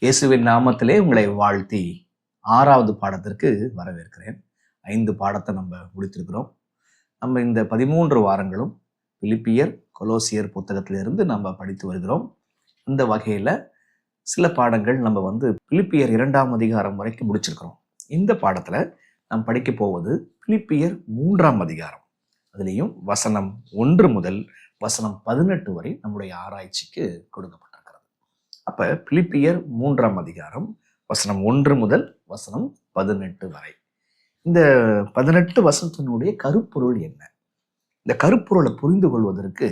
இயேசுவின் நாமத்திலே உங்களை வாழ்த்தி 6வது பாடத்திற்கு வரவேற்கிறேன். 5 பாடத்தை நம்ம முடித்திருக்கிறோம். நம்ம இந்த 13 வாரங்களும் பிலிப்பியர், கொலோசியர் புத்தகத்திலிருந்து நம்ம படித்து வருகிறோம். இந்த வகையில் சில பாடங்கள் நம்ம பிலிப்பியர் 2ஆம் அதிகாரம் வரைக்கும் முடிச்சிருக்கிறோம். இந்த பாடத்தில் நாம் படிக்க போவது பிலிப்பியர் 3ஆம் அதிகாரம். அதுலேயும் வசனம் 1 முதல் வசனம் 18 வரை நம்முடைய ஆராய்ச்சிக்கு கொடுக்கப்பட்டிருக்கிறது. அப்போ பிலிப்பியர் 3ஆம் அதிகாரம் வசனம் 1 முதல் வசனம் 18 வரை. இந்த 18 வசனத்தினுடைய கருப்பொருள் என்ன? இந்த கருப்பொருளை புரிந்து கொள்வதற்கு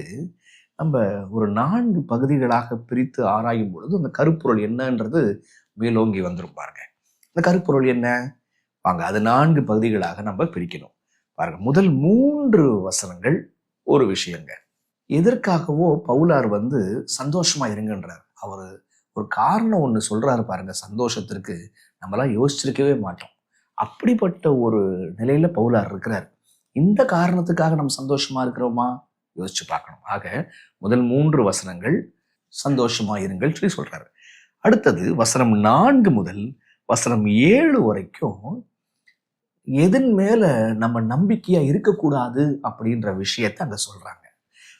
நம்ம ஒரு 4 பகுதிகளாக பிரித்து ஆராயும் பொழுது அந்த கருப்பொருள் என்னன்றது மேலோங்கி வந்துரும் பாருங்க. இந்த கருப்பொருள் என்ன? வாங்க அது 4 பகுதிகளாக நம்ம பிரிக்கணும். பாருங்க, முதல் 3 வசனங்கள் ஒரு விஷயங்க. எதற்காகவோ பவுலார் சந்தோஷமா இருங்கன்றார். அவர் ஒரு காரணம் ஒன்று சொல்றாரு பாருங்க. சந்தோஷத்திற்கு நம்மளாம் யோசிச்சிருக்கவே மாட்டோம். அப்படிப்பட்ட ஒரு நிலையில பவுலார் இருக்கிறார். இந்த காரணத்துக்காக நம்ம சந்தோஷமா இருக்கிறோமா? யோசிச்சு பார்க்கணும். ஆக முதல் 3 வசனங்கள் சந்தோஷமா இருங்கள் சொல்லி சொல்றாரு. அடுத்தது வசனம் 4 முதல் வசனம் 7 வரைக்கும் எதன் மேல நம்ம நம்பிக்கையா இருக்கக்கூடாது அப்படின்ற விஷயத்தை அங்க சொல்றாங்க.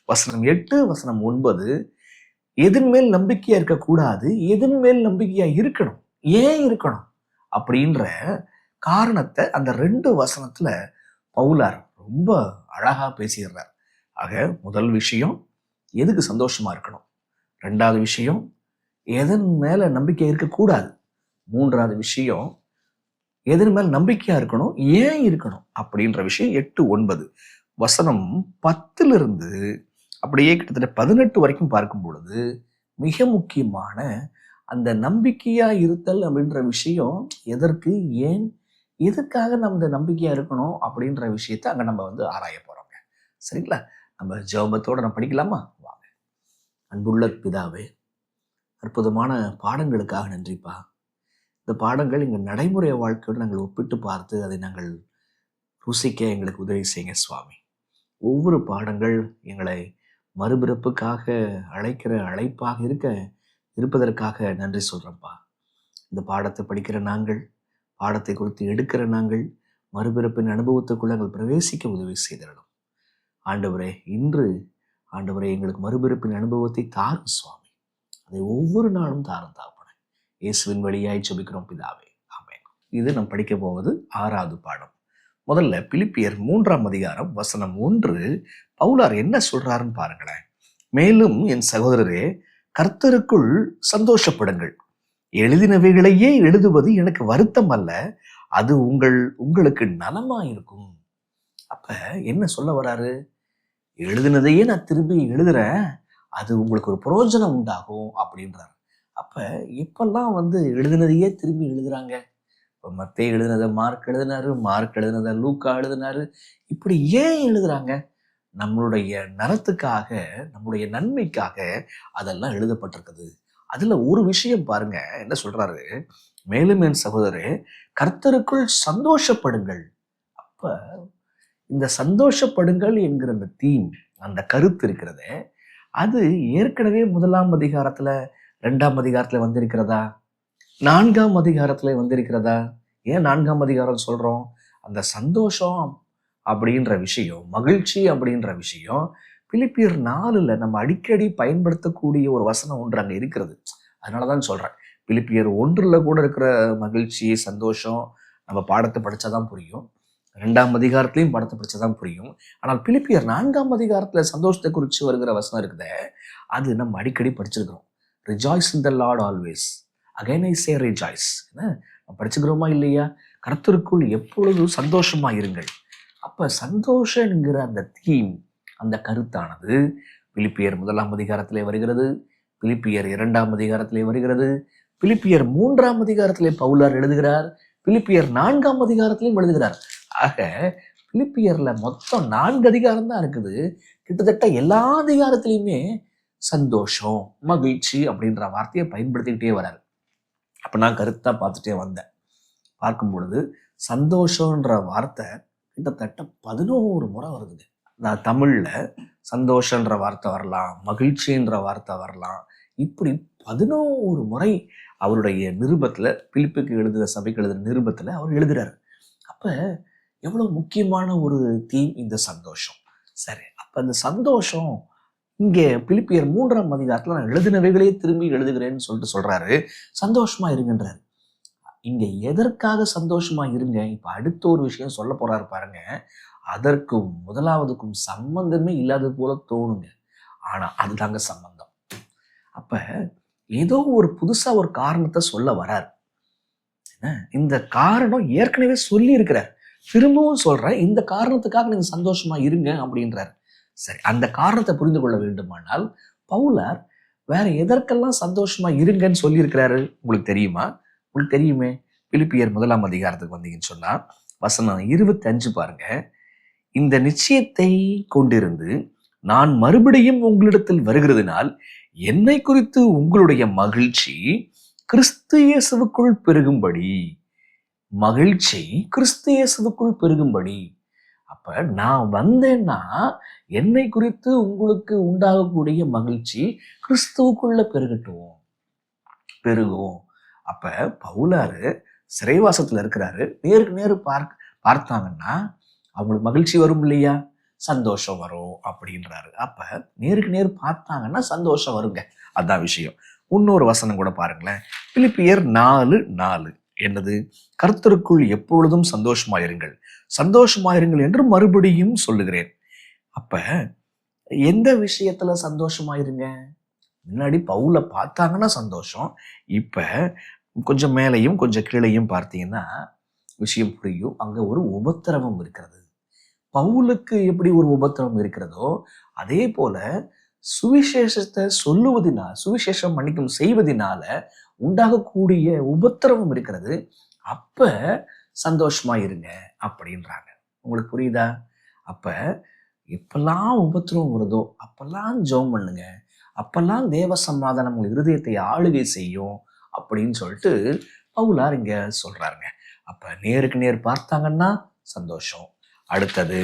வசனம் 8 வசனம் 9 எதன் மேல் நம்பிக்கையா இருக்கக்கூடாது, எதன் மேல் நம்பிக்கையா இருக்கணும், ஏன் இருக்கணும் அப்படின்ற காரணத்தை அந்த 2 வசனத்துல பவுலார் ரொம்ப அழகா பேசிடுறார். ஆக முதல் விஷயம் எதுக்கு சந்தோஷமா இருக்கணும், 2வது விஷயம் எதன் மேல நம்பிக்கை இருக்கக்கூடாது, 3வது விஷயம் எதன் மேல நம்பிக்கையா இருக்கணும், ஏன் இருக்கணும் அப்படின்ற விஷயம் 8, 9 வசனம் 10 அப்படியே கிட்டத்தட்ட 18 வரைக்கும் பார்க்கும் பொழுது மிக முக்கியமான அந்த நம்பிக்கையா இருத்தல் அப்படின்ற விஷயம் எதற்கு, ஏன், எதுக்காக நம்ம இந்த நம்பிக்கையா இருக்கணும் அப்படின்ற விஷயத்தை அங்க நம்ம ஆராய போறோங்க. சரிங்களா? நம்ம ஜெபத்தோட நம்ம படிக்கலாமா? வாங்க. அன்புள்ள பிதாவே, அற்புதமான பாடங்களுக்காக நன்றிப்பா. இந்த பாடங்கள் எங்கள் நடைமுறை வாழ்க்கையோடு நாங்கள் ஒப்பிட்டு பார்த்து அதை நாங்கள் ருசிக்க எங்களுக்கு உதவி செய்யுங்க சுவாமி. ஒவ்வொரு பாடங்கள் எங்களை மறுபிறப்புக்காக அழைக்கிற அழைப்பாக இருப்பதற்காக நன்றி சொல்கிறோம்ப்பா. இந்த பாடத்தை படிக்கிற நாங்கள், பாடத்தை குறித்து எடுக்கிற நாங்கள் மறுபிறப்பின் அனுபவத்துக்குள்ள நாங்கள் பிரவேசிக்க உதவி செய்திடணும். ஆண்டவரே, இன்று ஆண்டவரே எங்களுக்கு மறுபிறப்பின் அனுபவத்தை தாரும் சுவாமி. அதை ஒவ்வொரு நாளும் தாரும் தாப்பன. இயேசுவின் வழியாய் ஜெபிக்கிறோம் பிதாவே, ஆமென். இது நாம் படிக்க போவது 6வது பாடம். முதல்ல பிலிப்பியர் 3ஆம் அதிகாரம் வசனம் 1 பவுலார் என்ன சொல்றாருன்னு பாருங்களேன். மேலும் என் சகோதரரே, கர்த்தருக்குள் சந்தோஷப்படுங்கள். எழுதினவைகளையே எழுதுவது எனக்கு வருத்தம் அல்ல, அது உங்களுக்கு நலமாயிருக்கும். அப்ப என்ன சொல்ல வராரு? எழுதினதையே நான் திரும்பி எழுதுறேன், அது உங்களுக்கு ஒரு பிரயோஜனம் உண்டாகும் அப்படின்றாரு. அப்ப எப்பெல்லாம் எழுதினதையே திரும்பி எழுதுறாங்க? இப்போ மத்தேயு எழுதினதை மார்க் எழுதினாரு, மார்க் எழுதினதை லூக்கா எழுதினாரு. இப்படி ஏன் எழுதுறாங்க? நம்மளுடைய நலத்துக்காக, நம்முடைய நன்மைக்காக அதெல்லாம் எழுதப்பட்டிருக்குது. அதுல ஒரு விஷயம் பாருங்க, என்ன சொல்றாரு? மேலும் என் சகோதரரே, கர்த்தருக்குள் சந்தோஷப்படுங்கள். அப்ப இந்த சந்தோஷப்படுங்கள் என்கிற அந்த தீம், அந்த கருத்து இருக்கிறதே, அது ஏற்கனவே 1ஆம் அதிகாரத்துல 2ஆம் அதிகாரத்துல வந்திருக்கிறதா? 4ஆம் அதிகாரத்துல வந்திருக்கிறதா? ஏன் 4ஆம் அதிகாரம் சொல்றோம்? அந்த சந்தோஷம் அப்படின்ற விஷயம், மகிழ்ச்சி அப்படின்ற விஷயம் பிலிப்பியர் 4ல் நம்ம அடிக்கடி பயன்படுத்தக்கூடிய ஒரு வசனம் ஒன்று அங்க இருக்கிறது. அதனாலதான் சொல்றேன். பிலிப்பியர் 1ல் கூட இருக்கிற மகிழ்ச்சி, சந்தோஷம் நம்ம பாடத்தை படிச்சாதான் புரியும். 2ஆம் அதிகாரத்திலையும் பாடத்தை படிச்சாதான் புரியும். ஆனால் பிலிப்பியர் 4ஆம் அதிகாரத்துல சந்தோஷத்தை குறித்து வருகிற வசனம் இருக்குதே, அது நம்ம அடிக்கடி படிச்சிருக்கிறோம். Rejoice in the Lord always, again I say rejoice. படிச்சுக்கிறோமா இல்லையா? கர்த்தருக்குள் எப்பொழுதும் சந்தோஷமா இருங்கள். அப்ப சந்தோஷம் என்கிற அந்த தீம், அந்த கருத்தானது பிலிப்பியர் 1ஆம் அதிகாரத்திலே வருகிறது, பிலிப்பியர் 2ஆம் அதிகாரத்திலே வருகிறது, பிலிப்பியர் 3ஆம் அதிகாரத்திலே பவுலார் எழுதுகிறார், பிலிப்பியர் 4ஆம் அதிகாரத்திலையும் எழுதுகிறார். ஆக பிலிப்பியர்ல மொத்தம் 4 அதிகாரம் தான் இருக்குது. கிட்டத்தட்ட எல்லா அதிகாரத்திலையுமே சந்தோஷம், மகிழ்ச்சி அப்படின்ற வார்த்தையை பயன்படுத்திக்கிட்டே வராரு. அப்ப நான் கருத்தா பார்த்துட்டே வந்தேன். பார்க்கும் பொழுது சந்தோஷம்ன்ற வார்த்தை கிட்டத்தட்ட 11 முறை வருது. நான் தமிழ்ல சந்தோஷன்ற வார்த்தை வரலாம், மகிழ்ச்சின்ற வார்த்தை வரலாம், இப்படி 11 முறை அவருடைய நிருபத்துல, பிலிப்புக்கு எழுதுகிற சபைக்கு எழுதுகிற நிருபத்துல அவர் எழுதுறாரு. அப்ப எவ்வளவு முக்கியமான ஒரு தீம் இந்த சந்தோஷம். சரி, அப்ப அந்த சந்தோஷம் இங்க பிலிப்பியர் 3ஆம் அதிகாரத்துல நான் எழுதினவைகளே திரும்பி எழுதுகிறேன்னு சொல்றாரு. சந்தோஷமா இருங்கன்றாரு. இங்க எதற்காக சந்தோஷமா இருங்க? இப்ப அடுத்த ஒரு விஷயம் சொல்ல போறாரு பாருங்க. அதற்கும் முதலாவதுக்கும் சம்பந்தமே இல்லாதது போல தோணுங்க. ஆனா அதுதாங்க சம்பந்தம். அப்ப ஏதோ ஒரு புதுசா ஒரு காரணத்தை சொல்ல வரார். இந்த காரணம் ஏற்கனவே சொல்லி இருக்கிறார். திரும்பவும் சொல்றேன், இந்த காரணத்துக்காக நீங்க சந்தோஷமா இருங்க அப்படின்றார். சரி, அந்த காரணத்தை புரிந்து கொள்ள வேண்டுமானால் பவுலார் வேற எதற்கெல்லாம் சந்தோஷமா இருங்கன்னு சொல்லி இருக்கிறாரு உங்களுக்கு தெரியுமா? உங்களுக்கு தெரியுமே. பிலிப்பியர் 1ஆம் அதிகாரத்துக்கு வந்தீங்கன்னு சொன்னா வசனம் 25 பாருங்க. இந்த நிச்சயத்தை கொண்டிருந்து நான் மறுபடியும் உங்களிடத்தில் வருகிறதுனால் என்னை குறித்து உங்களுடைய மகிழ்ச்சி கிறிஸ்து இயேசுவுக்குள் பெருகும்படி. மகிழ்ச்சி கிறிஸ்து இயேசுவுக்குள் பெருகும்படி. அப்ப நான் வந்தேன்னா என்னை குறித்து உங்களுக்கு உண்டாகக்கூடிய மகிழ்ச்சி கிறிஸ்துவுக்குள்ள பெருகும். அப்ப பவுலாரு சிறைவாசத்துல இருக்கிறாரு. நேருக்கு நேரு பார்த்தாங்கன்னா அவங்களுக்கு மகிழ்ச்சி வரும் இல்லையா? சந்தோஷம் வரும் அப்படின்றாரு. அப்ப நேருக்கு நேர் பார்த்தாங்கன்னா சந்தோஷம் வருங்க. அதான் விஷயம். இன்னொரு வசனம் கூட பாருங்களேன். பிலிப்பியர் 4:4 என்னது? கர்த்தருக்குள் எப்பொழுதும் சந்தோஷமாயிருங்கள் என்று மறுபடியும் சொல்லுகிறேன். அப்ப எந்த விஷயத்துல சந்தோஷமாயிருங்க? முன்னாடி பவுல பார்த்தாங்கன்னா சந்தோஷம். இப்ப கொஞ்சம் மேலையும் கொஞ்சம் கீழையும் பார்த்தீங்கன்னா விஷயம் புரியும். அங்க ஒரு உபத்திரவம் இருக்கிறது. பவுலுக்கு எப்படி ஒரு உபத்திரவம் இருக்கிறதோ அதே போல சுவிசேஷத்தை சுவிசேஷம் செய்வதனால உண்டாகக்கூடிய உபத்திரவம் இருக்கிறது. அப்ப சந்தோஷமா இருங்க அப்படின்றாங்க. உங்களுக்கு புரியுதா? அப்ப எப்பெல்லாம் உபத்திரவம் வருதோ அப்பெல்லாம் ஜெபம் பண்ணுங்க. அப்பெல்லாம் தேவ சமாதானம் உங்கள் இருதயத்தை ஆளுகை செய்யும் அப்படின்னு சொல்லிட்டு பவுலார் இங்க சொல்றாருங்க. அப்ப நேருக்கு நேர் பார்த்தாங்கன்னா சந்தோஷம். அடுத்தது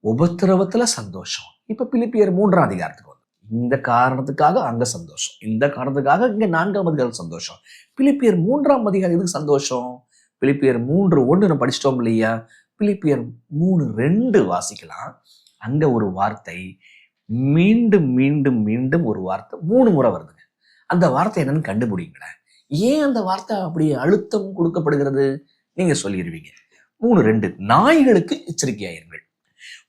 உபத்திரவத்துல சந்தோஷம். இப்ப பிலிப்பியர் 3ஆம் அதிகாரத்துக்கு வந்து இந்த காரணத்துக்காக அங்க சந்தோஷம், இந்த காரணத்துக்காக இங்க 4ஆம் அதிகாரம் சந்தோஷம். பிலிப்பியர் 3ஆம் அதிகாரம் எதுக்கு சந்தோஷம்? பிலிப்பியர் 3:1 நம்ம படிச்சிட்டோம் இல்லையா? பிலிப்பியர் 3:2 வாசிக்கலாம். அங்க ஒரு வார்த்தை மீண்டும் மீண்டும் மீண்டும் ஒரு வார்த்தை 3 முறை வருதுங்க. அந்த வார்த்தை என்னன்னு கண்டுபிடிங்களேன். ஏன் அந்த வார்த்தை அப்படி அழுத்தம் கொடுக்கப்படுகிறது? நீங்க சொல்லிடுவீங்க. 3:2 நாய்களுக்கு எச்சரிக்கையாயிருங்கள்,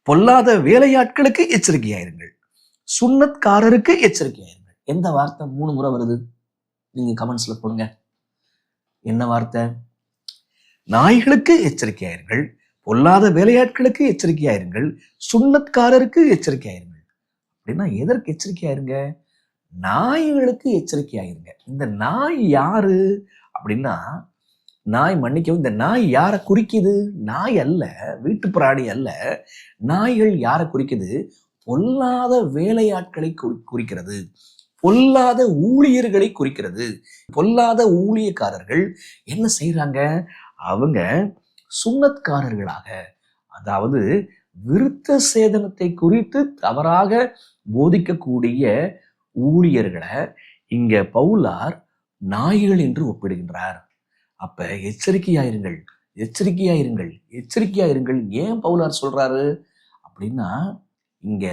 பொல்லாத வேலையாட்களுக்கு எச்சரிக்கையாயிருங்கள், சுன்னத்காரருக்கு எச்சரிக்கையாயிருங்கள். எந்த வார்த்தை 3 முறை வருது? நீங்க கமெண்ட்ஸ்ல போடுங்க. என்ன வார்த்தை? நாய்களுக்கு எச்சரிக்கையாயிருங்கள், பொல்லாத வேலையாட்களுக்கு எச்சரிக்கையாயிருங்கள், சுன்னத்காரருக்கு எச்சரிக்கையாயிருங்கள். அப்படின்னா எதற்கு எச்சரிக்கையாயிருங்க? நாய்களுக்கு எச்சரிக்கையாயிருங்க. இந்த நாய் யாரு அப்படின்னா, நாய் மன்னிக்கவும், இந்த நாய் யாரை குறிக்குது? நாய் அல்ல, வீட்டு பிராணி அல்ல. நாய்கள் யாரை குறிக்குது? பொல்லாத வேலையாட்களை குறிக்கிறது, பொல்லாத ஊழியர்களை குறிக்கிறது. பொல்லாத ஊழியக்காரர்கள் என்ன செய்யறாங்க? அவங்க சுன்னத்காரர்களாக, அதாவது விருத்த சேதனத்தை குறித்து தவறாக போதிக்கக்கூடிய ஊழியர்களை இங்க பவுலார் நாய்கள் என்று ஒப்பிடுகின்றார். அப்ப எச்சரிக்கையாயிருங்கள், எச்சரிக்கையாயிருங்கள், எச்சரிக்கையாயிருங்கள். ஏன் பவுலார் சொல்றாரு அப்படின்னா, இங்க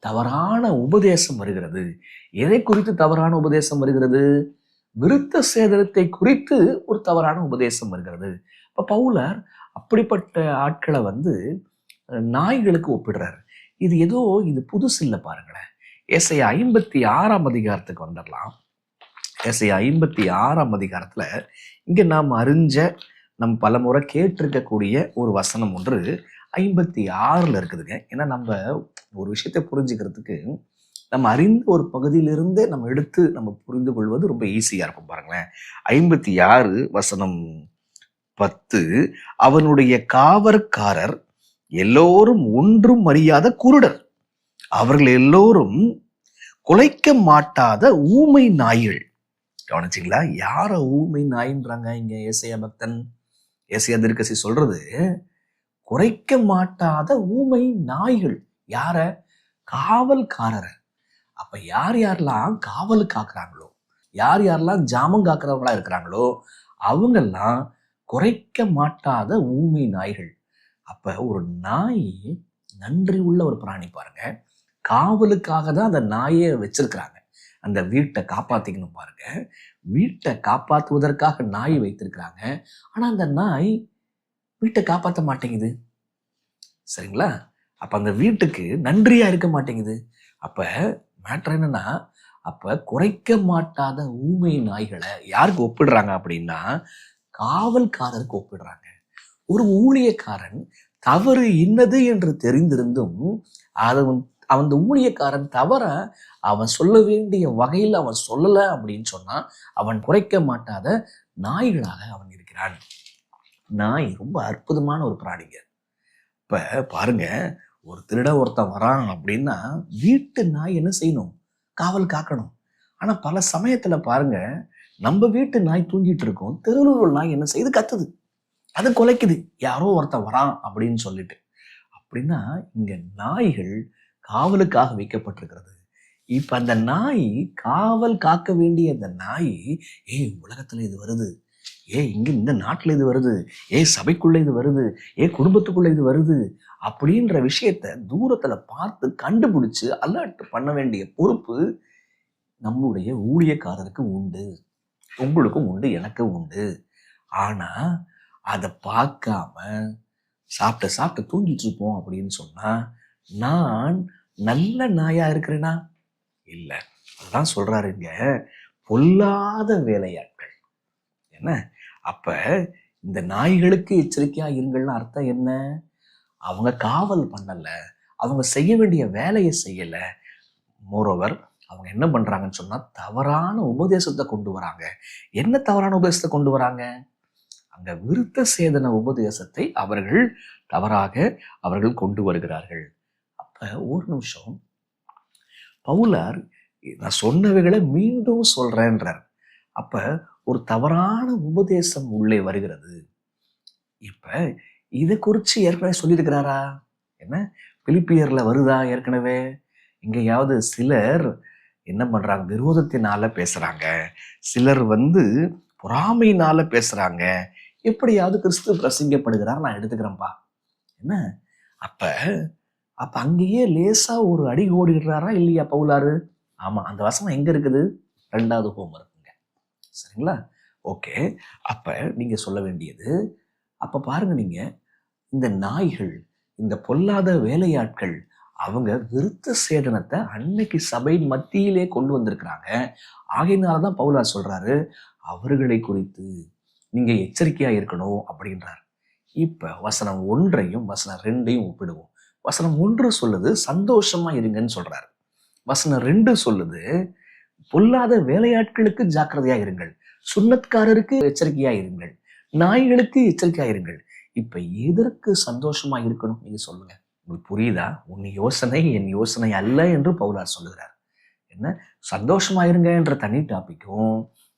தவறான உபதேசம் வருகிறது. எதை குறித்து தவறான உபதேசம் வருகிறது? விருத்த சேதனத்தை குறித்து ஒரு தவறான உபதேசம் வருகிறது. இப்ப பவுலார் அப்படிப்பட்ட ஆட்களை நாய்களுக்கு ஒப்பிடுறாரு. இது புதுசு இல்லை பாருங்களேன். ஏசாயா 56ஆம் அதிகாரத்துக்கு வந்துடலாம். ஏசாயா 56ஆம் அதிகாரத்துல இங்க நாம் அறிஞ்ச, நம் பல முறை கேட்டிருக்கக்கூடிய ஒரு வசனம் ஒன்று 56ல இருக்குதுங்க. ஏன்னா நம்ம ஒரு விஷயத்தை புரிஞ்சுக்கிறதுக்கு நம்ம அறிந்த ஒரு பகுதியிலிருந்து நம்ம எடுத்து நம்ம புரிந்து கொள்வது ரொம்ப ஈஸியா இருக்கும். பாருங்களேன், 56 வசனம் 10, அவனுடைய காவற்காரர் எல்லோரும் ஒன்றும் அறியாத குருடர், அவர்கள் எல்லோரும் குலைக்க மாட்டாத ஊமை நாய்கள். கவனிச்சிங்களா? யார ஊமை நாயின்றாங்க இங்க ஏசாயா பக்தன், ஏசாயா தீர்க்கதரிசி சொல்றது? குறைக்க மாட்டாத ஊமை நாய்கள். யார? காவல்காரர். அப்ப யார் யாரெல்லாம் காவல் காக்குறாங்களோ, யார் யாரெல்லாம் ஜாமம் காக்கிறவங்களா இருக்கிறாங்களோ அவங்கெல்லாம் குறைக்க மாட்டாத ஊமை நாய்கள். அப்ப ஒரு நாய் நன்றி உள்ள ஒரு பிராணி பாருங்க. காவலுக்காக தான் அந்த நாயை வச்சிருக்கிறாங்க. அந்த வீட்டை காப்பாத்திக்கணும் பாருங்க. வீட்டை காப்பாற்றுவதற்காக நாய் வைத்திருக்கிறாங்க. ஆனா அந்த நாய் வீட்டை காப்பாற்ற மாட்டேங்குது. சரிங்களா? அப்ப அந்த வீட்டுக்கு நன்றியா இருக்க மாட்டேங்குது. அப்ப மேட்டர் என்னன்னா, அப்ப குறைக்க மாட்டாத ஊமை நாய்களை யாருக்கு ஒப்பிடுறாங்க அப்படின்னா, காவல்காரருக்கு ஒப்பிடுறாங்க. ஒரு ஊழியக்காரன் தவறு இன்னது என்று தெரிந்திருந்தும் அந்த ஊழியக்காரன் தவற அவன் சொல்ல வேண்டிய வகையில் அவன் சொல்லல அப்படின்னு சொன்னா அவன் குறைக்க மாட்டாத நாய்களாக அவன் இருக்கிறான். நாய் ரொம்ப அற்புதமான ஒரு பிராணிங்க. இப்ப பாருங்க, ஒரு திருட ஒருத்தன் வரான் அப்படின்னா வீட்டு நாய் என்ன செய்யணும்? காவல் காக்கணும். ஆனா பல சமயத்துல பாருங்க, நம்ம வீட்டு நாய் தூங்கிட்டு இருக்கோம், தெருவில் உள்ள நாய் என்ன செய்யுது? கத்துது, அது குலைக்குது, யாரோ ஒருத்தன் வரான் அப்படின்னு சொல்லிட்டு. அப்படின்னா இங்க நாய்கள் காவலுக்காக வைக்கப்பட்டிருக்கிறது. இப்ப அந்த நாய், காவல் காக்க வேண்டிய அந்த நாய், உலகத்துல இது வருது, இங்க இந்த நாட்டுல இது வருது, சபைக்குள்ள இது வருது, குடும்பத்துக்குள்ள இது வருது அப்படின்ற விஷயத்த தூரத்துல பார்த்து கண்டுபிடிச்சு அலர்ட் பண்ண வேண்டிய பொறுப்பு நம்முடைய ஊழியக்காரருக்கு உண்டு, உங்களுக்கும் உண்டு, எனக்கும் உண்டு. ஆனா அதை பார்க்காம சாப்பிட்டு தூங்கிட்டு இருப்போம் அப்படின்னு சொன்னா நான் நல்ல நாயா இருக்கிறேனா? இல்ல. அதுதான் சொல்றாரு இங்க, பொல்லாத வேலையாட்கள். என்ன? அப்ப இந்த நாய்களுக்கு எச்சரிக்கையா இருங்கள்னு அர்த்தம் என்ன? அவங்க காவல் பண்ணல, அவங்க செய்ய வேண்டிய வேலையை செய்யல. மோரோவர் அவங்க என்ன பண்றாங்கன்னு சொன்னா தவறான உபதேசத்தை கொண்டு வராங்க. என்ன தவறான உபதேசத்தை கொண்டு வராங்க? அங்க விருத்த சேதன உபதேசத்தை அவர்கள் கொண்டு வருகிறார்கள். அப்ப ஒரு நிமிஷம், பவுலார் நான் சொன்னவைகளை மீண்டும் சொல்றேன்றார். அப்ப ஒரு தவறான உபதேசம் உள்ளே வருகிறது. இப்ப இதை குறிச்சு ஏற்கனவே சொல்லியிருக்கிறாரா? என்ன பிலிப்பியர்ல வருதா? ஏற்கனவே இங்கேயாவது சிலர் என்ன பண்றாங்க? விரோதத்தினால பேசுறாங்க, சிலர் பொறாமையினால பேசுறாங்க, எப்படியாவது கிறிஸ்து பிரசங்கப்படுகிறார், நான் எடுத்துக்கிறேன்ப்பா. என்ன? அப்ப அங்கேயே லேசா ஒரு அடி ஓடிடுறாரா இல்லையா பவுலாரு? ஆமா, அந்த வசனம் எங்க இருக்குது? 2வது ஹோம்வொர்க்குங்க. சரிங்களா? ஓகே. அப்ப நீங்க சொல்ல வேண்டியது, அப்ப பாருங்க, நீங்க இந்த நாய்கள், இந்த பொல்லாத வேலையாட்கள், அவங்க விருத்த சேதனத்தை அன்னைக்கு சபையின் மத்தியிலே கொண்டு வந்திருக்கிறாங்க. ஆகையினாலதான் பவுலார் சொல்றாரு, அவர்களை குறித்து நீங்க எச்சரிக்கையா இருக்கணும் அப்படின்றார். இப்ப வசனம் 1ஐயும் வசனம் 2ஐயும் ஒப்பிடுவோம். வசனம் 1 சொல்லுது சந்தோஷமா இருங்கன்னு சொல்றாரு. வசனம் 2 சொல்லுது பொல்லாத வேலையாட்களுக்கு ஜாக்கிரதையா இருங்கள், சுன்னத்காரருக்கு எச்சரிக்கையா இருங்கள், நாய்களுக்கு எச்சரிக்கையா இருங்கள். இப்ப எதற்கு சந்தோஷமா இருக்கணும் நீங்க சொல்லுங்க. உங்களுக்கு புரியுதா? உன் யோசனை என் யோசனை அல்ல என்று பவுலார் சொல்லுகிறார். என்ன? சந்தோஷமா இருங்க என்ற தனி டாபிக்கும்,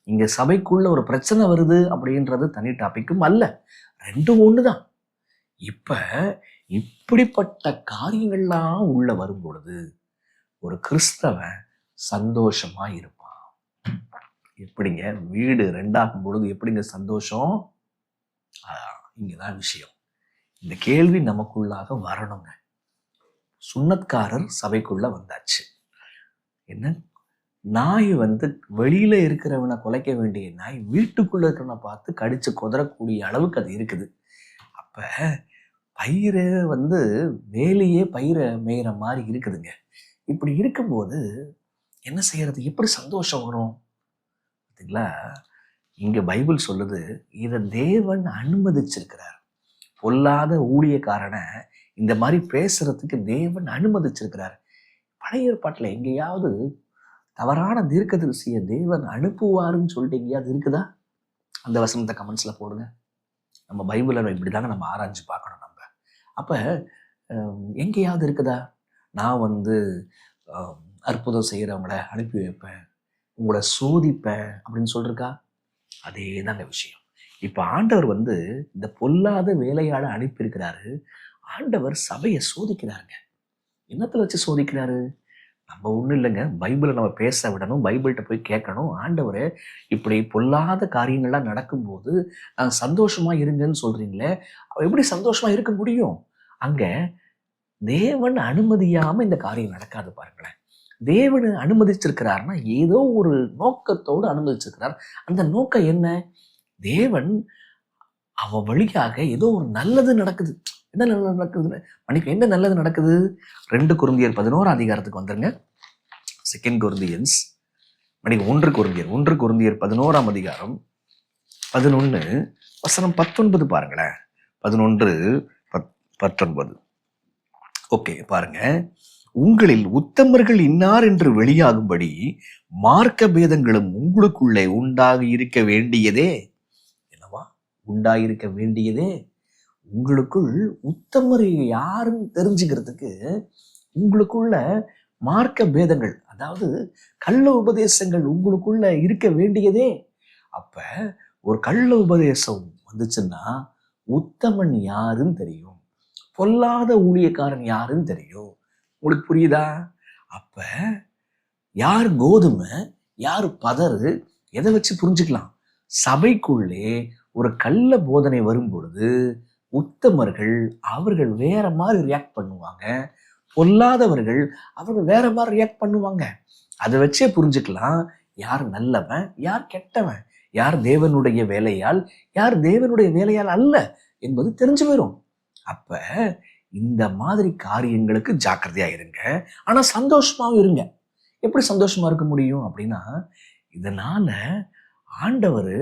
இங்க சபைக்குள்ள ஒரு பிரச்சனை வருது அப்படின்றது தனி டாபிக்கும் அல்ல, ரெண்டும் ஒண்ணுதான். இப்ப இப்படிப்பட்ட காரியங்கள்லாம் உள்ள வரும் பொழுது ஒரு கிறிஸ்தவன் சந்தோஷமா இருப்பான். எப்படிங்க? வீடு 2ஆகும் பொழுது எப்படிங்க சந்தோஷம்? இங்கதான் விஷயம். இந்த கேள்வி நமக்குள்ளாக வரணுங்க. சுன்னத்காரர் சபைக்குள்ள வந்தாச்சு. என்ன? நாய் வெளியில இருக்கிறவனை குலைக்க வேண்டிய நாய் வீட்டுக்குள்ள இருக்கிறவனை பார்த்து கடிச்சு குதறக்கூடிய அளவுக்கு அது இருக்குது. அப்ப பயிரை வேலையே பயிரை மேயிற மாதிரி இருக்குதுங்க. இப்படி இருக்கும்போது என்ன செய்யறது? எப்படி சந்தோஷம் வரும்? பார்த்தீங்களா? இங்க பைபிள் சொல்லுது, இதை தேவன் அனுமதிச்சிருக்கிறார். பொல்லாத ஊழியக்காரனை இந்த மாதிரி பேசுறதுக்கு தேவன் அனுமதிச்சிருக்கிறார். பழைய ஏற்பாட்டுல எங்கேயாவது தவறான தீர்க்கதரிசியை தேவன் அனுப்புவாருன்னு சொல்லிட்டு எங்கேயாவது இருக்குதா? அந்த வசனத்தை கமெண்ட்ஸ்ல போடுங்க. நம்ம பைபிளை இப்படிதாங்க நம்ம ஆராய்ஞ்சு பார்க்கணும். நம்ம அப்ப எங்கேயாவது இருக்குதா? நான் அற்புதம் செய்யறவங்கள அனுப்பி வைப்பேன், உங்களை சோதிப்பேன் அப்படின்னு சொல்லிருக்கா? அதே தாங்க விஷயம். இப்ப ஆண்டவர் இந்த பொல்லாத வேலையாள அனுப்பியிருக்கிறாரு. ஆண்டவர் சபையை சோதிக்கிறாருங்க. என்னத்துல வச்சு சோதிக்கிறாரு? நம்ம ஒன்றும் இல்லைங்க, பைபிளை நம்ம பேச விடணும், பைபிள்கிட்ட போய் கேட்கணும். ஆண்டவரே, இப்படி பொல்லாத காரியங்கள்லாம் நடக்கும்போது சந்தோஷமா இருங்கன்னு சொல்றீங்களே, எப்படி சந்தோஷமா இருக்க முடியும்? அங்க தேவன் அனுமதியாம இந்த காரியம் நடக்காது பாருங்களேன். தேவன் அனுமதிச்சிருக்கிறார்னா ஏதோ ஒரு நோக்கத்தோடு அனுமதிச்சிருக்கிறார். அந்த நோக்கம் என்ன? தேவன் அவ வழியாக ஏதோ ஒரு நல்லது நடக்குது. என்ன நல்லது நடக்குதுன்னு மன்னிக்க, என்ன நல்லது நடக்குது? 2 கொரிந்தியர் 11 அதிகாரத்துக்கு வந்துருங்க. 2 கொரிந்தியன்ஸ் மன்னிக்க 1 கொரிந்தியர் 11 அதிகாரம் 11 வசனம் 19 பாருங்களேன். 11 19. ஓகே பாருங்க. உங்களில் உத்தமர்கள் இன்னார் என்று வெளியாகும்படி மார்க்க பேதங்களும் உங்களுக்குள்ளே உண்டாகி இருக்க வேண்டியதே. என்னவா? உண்டாயிருக்க வேண்டியதே. உங்களுக்குள் உத்தமர் யாருன்னு தெரிஞ்சுக்கிறதுக்கு உங்களுக்குள்ள மார்க்க பேதங்கள், அதாவது கள்ள உபதேசங்கள் உங்களுக்குள்ள இருக்க வேண்டியதே. அப்ப ஒரு கள்ள உபதேசம் வந்துச்சுன்னா உத்தமன் யாருன்னு தெரியும், பொல்லாத ஊழியக்காரன் யாருன்னு தெரியும். உங்களுக்கு புரியுதா? அப்ப யார் கோதுமை யார் பதறு எதை வச்சு புரிஞ்சுக்கலாம்? சபைக்குள்ளே ஒரு கள்ள போதனை வரும் பொழுது உத்தமர்கள் அவர்கள் வேற மாதிரி ரியாக்ட் பண்ணுவாங்க, பொல்லாதவர்கள் அவர்கள் வேற மாதிரி ரியாக்ட் பண்ணுவாங்க. அதை வச்சே புரிஞ்சுக்கலாம் யார் நல்லவன் யார் கெட்டவன், யார் தேவனுடைய வேலையால் யார் தேவனுடைய வேலையால் அல்ல என்பது தெரிஞ்சு வரும். அப்ப இந்த மாதிரி காரியங்களுக்கு ஜாக்கிரதையா இருங்க, ஆனா சந்தோஷமாவும் இருங்க. எப்படி சந்தோஷமா இருக்க முடியும் அப்படின்னா, இதனால ஆண்டவர்